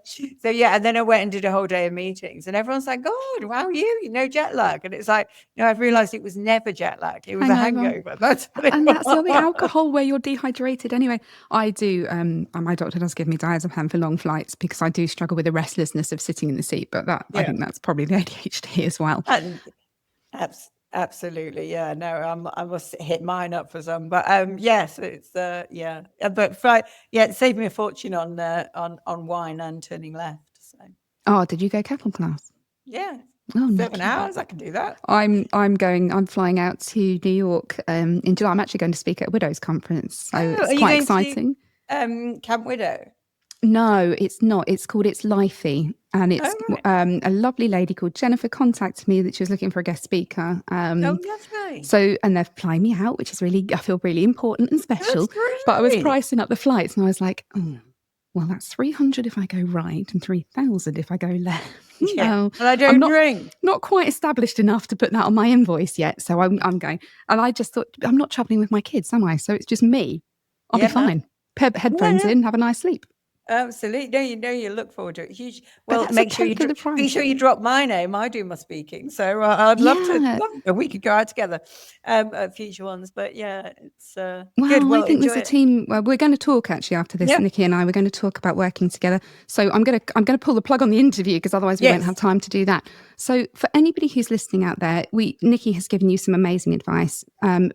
S2: yeah, and then I went and did a whole day of meetings, and everyone's like, "God, how are you? Jet lag?" And it's like, I've realised it was never jet lag; it was a hangover. That's what it was.
S1: That's the alcohol where you're dehydrated. Anyway, I do. My doctor does give me diazepam for long flights because I do struggle with the restlessness of sitting in the seat. But I think that's probably the ADHD as well.
S2: Absolutely, yeah. No, I must hit mine up for some, but yes, it's but it saved me a fortune on wine and turning left. So.
S1: Oh, did you go Capel class?
S2: Yeah,
S1: Oh,
S2: 7
S1: Nicky.
S2: hours, I can do that.
S1: I'm flying out to New York in July. I'm actually going to speak at a widows conference, so it's quite exciting.
S2: Camp Widow?
S1: No, it's not. It's called It's Lifey, and it's a lovely lady called Jennifer contacted me that she was looking for a guest speaker.
S2: That's right.
S1: So, and they're flying me out, which is really, I feel really important and special.
S2: That's great.
S1: But I was pricing up the flights, and I was like, oh, well, that's 300 if I go right and 3,000 if I go left.
S2: Yeah, but I don't drink.
S1: Not quite established enough to put that on my invoice yet. So I'm going, and I just thought, I'm not traveling with my kids, am I? So it's just me. I'll be fine. Headphones in, have a nice sleep.
S2: Absolutely. No, you look forward to it. Huge. Well, make sure you drop my name. I do my speaking, so I'd love to. We could go out together at future ones. But yeah, it's good. Well,
S1: I think there's a team. Well, we're going to talk actually after this. Nicky and I, we're going to talk about working together. So I'm going to pull the plug on the interview because otherwise we won't have time to do that. So for anybody who's listening out there, Nicky has given you some amazing advice.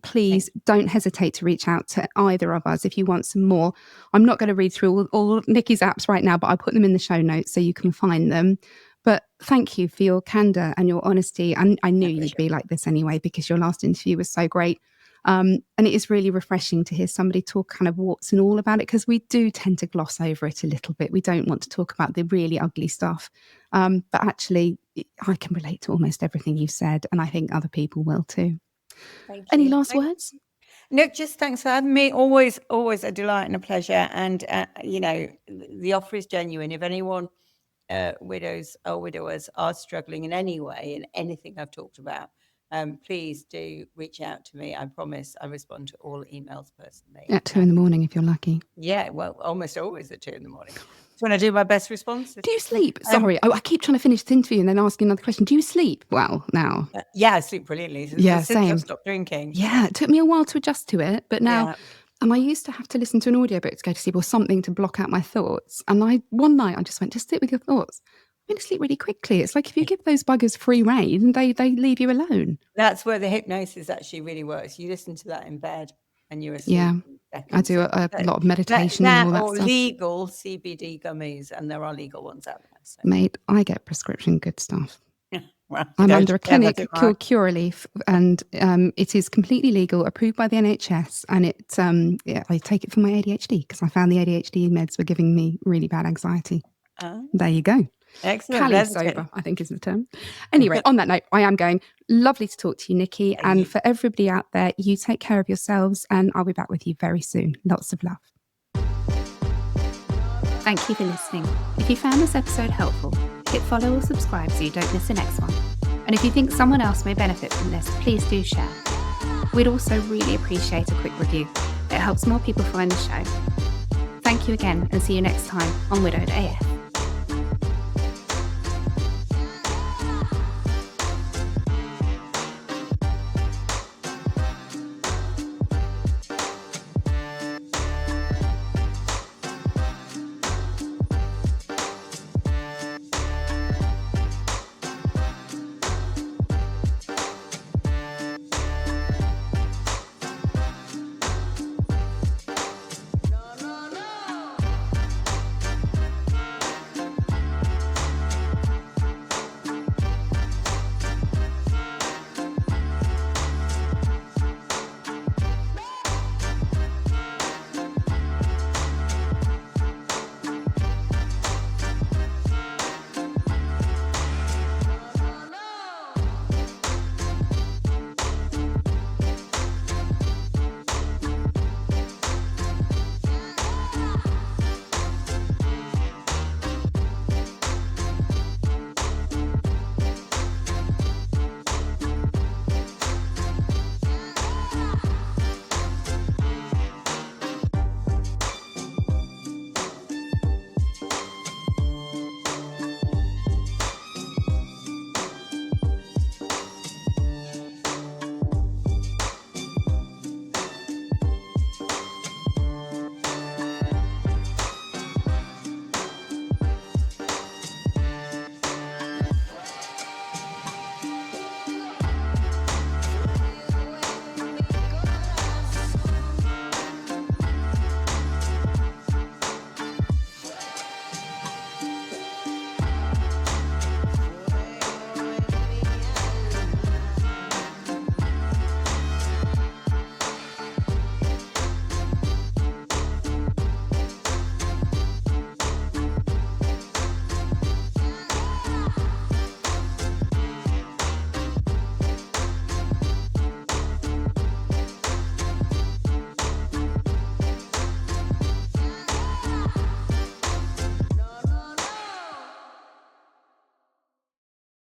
S1: Please don't hesitate to reach out to either of us if you want some more. I'm not going to read through all Nicky's apps right now, but I'll put them in the show notes so you can find them. But thank you for your candor and your honesty. And I knew you'd be like this anyway, because your last interview was so great. And it is really refreshing to hear somebody talk kind of warts and all about it, because we do tend to gloss over it a little bit. We don't want to talk about the really ugly stuff. But actually, I can relate to almost everything you've said, and I think other people will too. Any last words?
S2: No, just thanks for having me. Always a delight and a pleasure. And, the offer is genuine. If anyone, widows or widowers, are struggling in any way in anything I've talked about, please do reach out to me. I promise I respond to all emails personally.
S1: At 2 a.m. if you're lucky.
S2: Yeah, well, almost always at 2 a.m. It's when I do my best responses.
S1: Do you sleep? Sorry, I keep trying to finish the interview and then ask you another question. Do you sleep well now?
S2: Yeah, I sleep brilliantly. Since I stopped drinking.
S1: Yeah, it took me a while to adjust to it, but now... And I used to have to listen to an audiobook to go to sleep or something to block out my thoughts. And one night I just went, just sit with your thoughts. I'm going to sleep really quickly. It's like if you give those buggers free rein, they leave you alone.
S2: That's where the hypnosis actually really works. You listen to that in bed and you're asleep.
S1: Yeah, I do a lot of meditation and all that
S2: or
S1: stuff.
S2: Legal CBD gummies, and there are legal ones out there. So.
S1: Mate, I get prescription good stuff.
S2: Well,
S1: I'm under a clinic called Curaleaf, and it is completely legal, approved by the NHS, and I take it for my ADHD because I found the ADHD meds were giving me really bad anxiety. There you go.
S2: Excellent.
S1: Cali sober, I think is the term. Anyway, on that note, I am going. Lovely to talk to you, Nicky. And for everybody out there, you take care of yourselves, and I'll be back with you very soon. Lots of love. Thank you for listening. If you found this episode helpful, hit follow or subscribe so you don't miss the next one. And if you think someone else may benefit from this, please do share. We'd also really appreciate a quick review. It helps more people find the show. Thank you again, and see you next time on Widowed AF.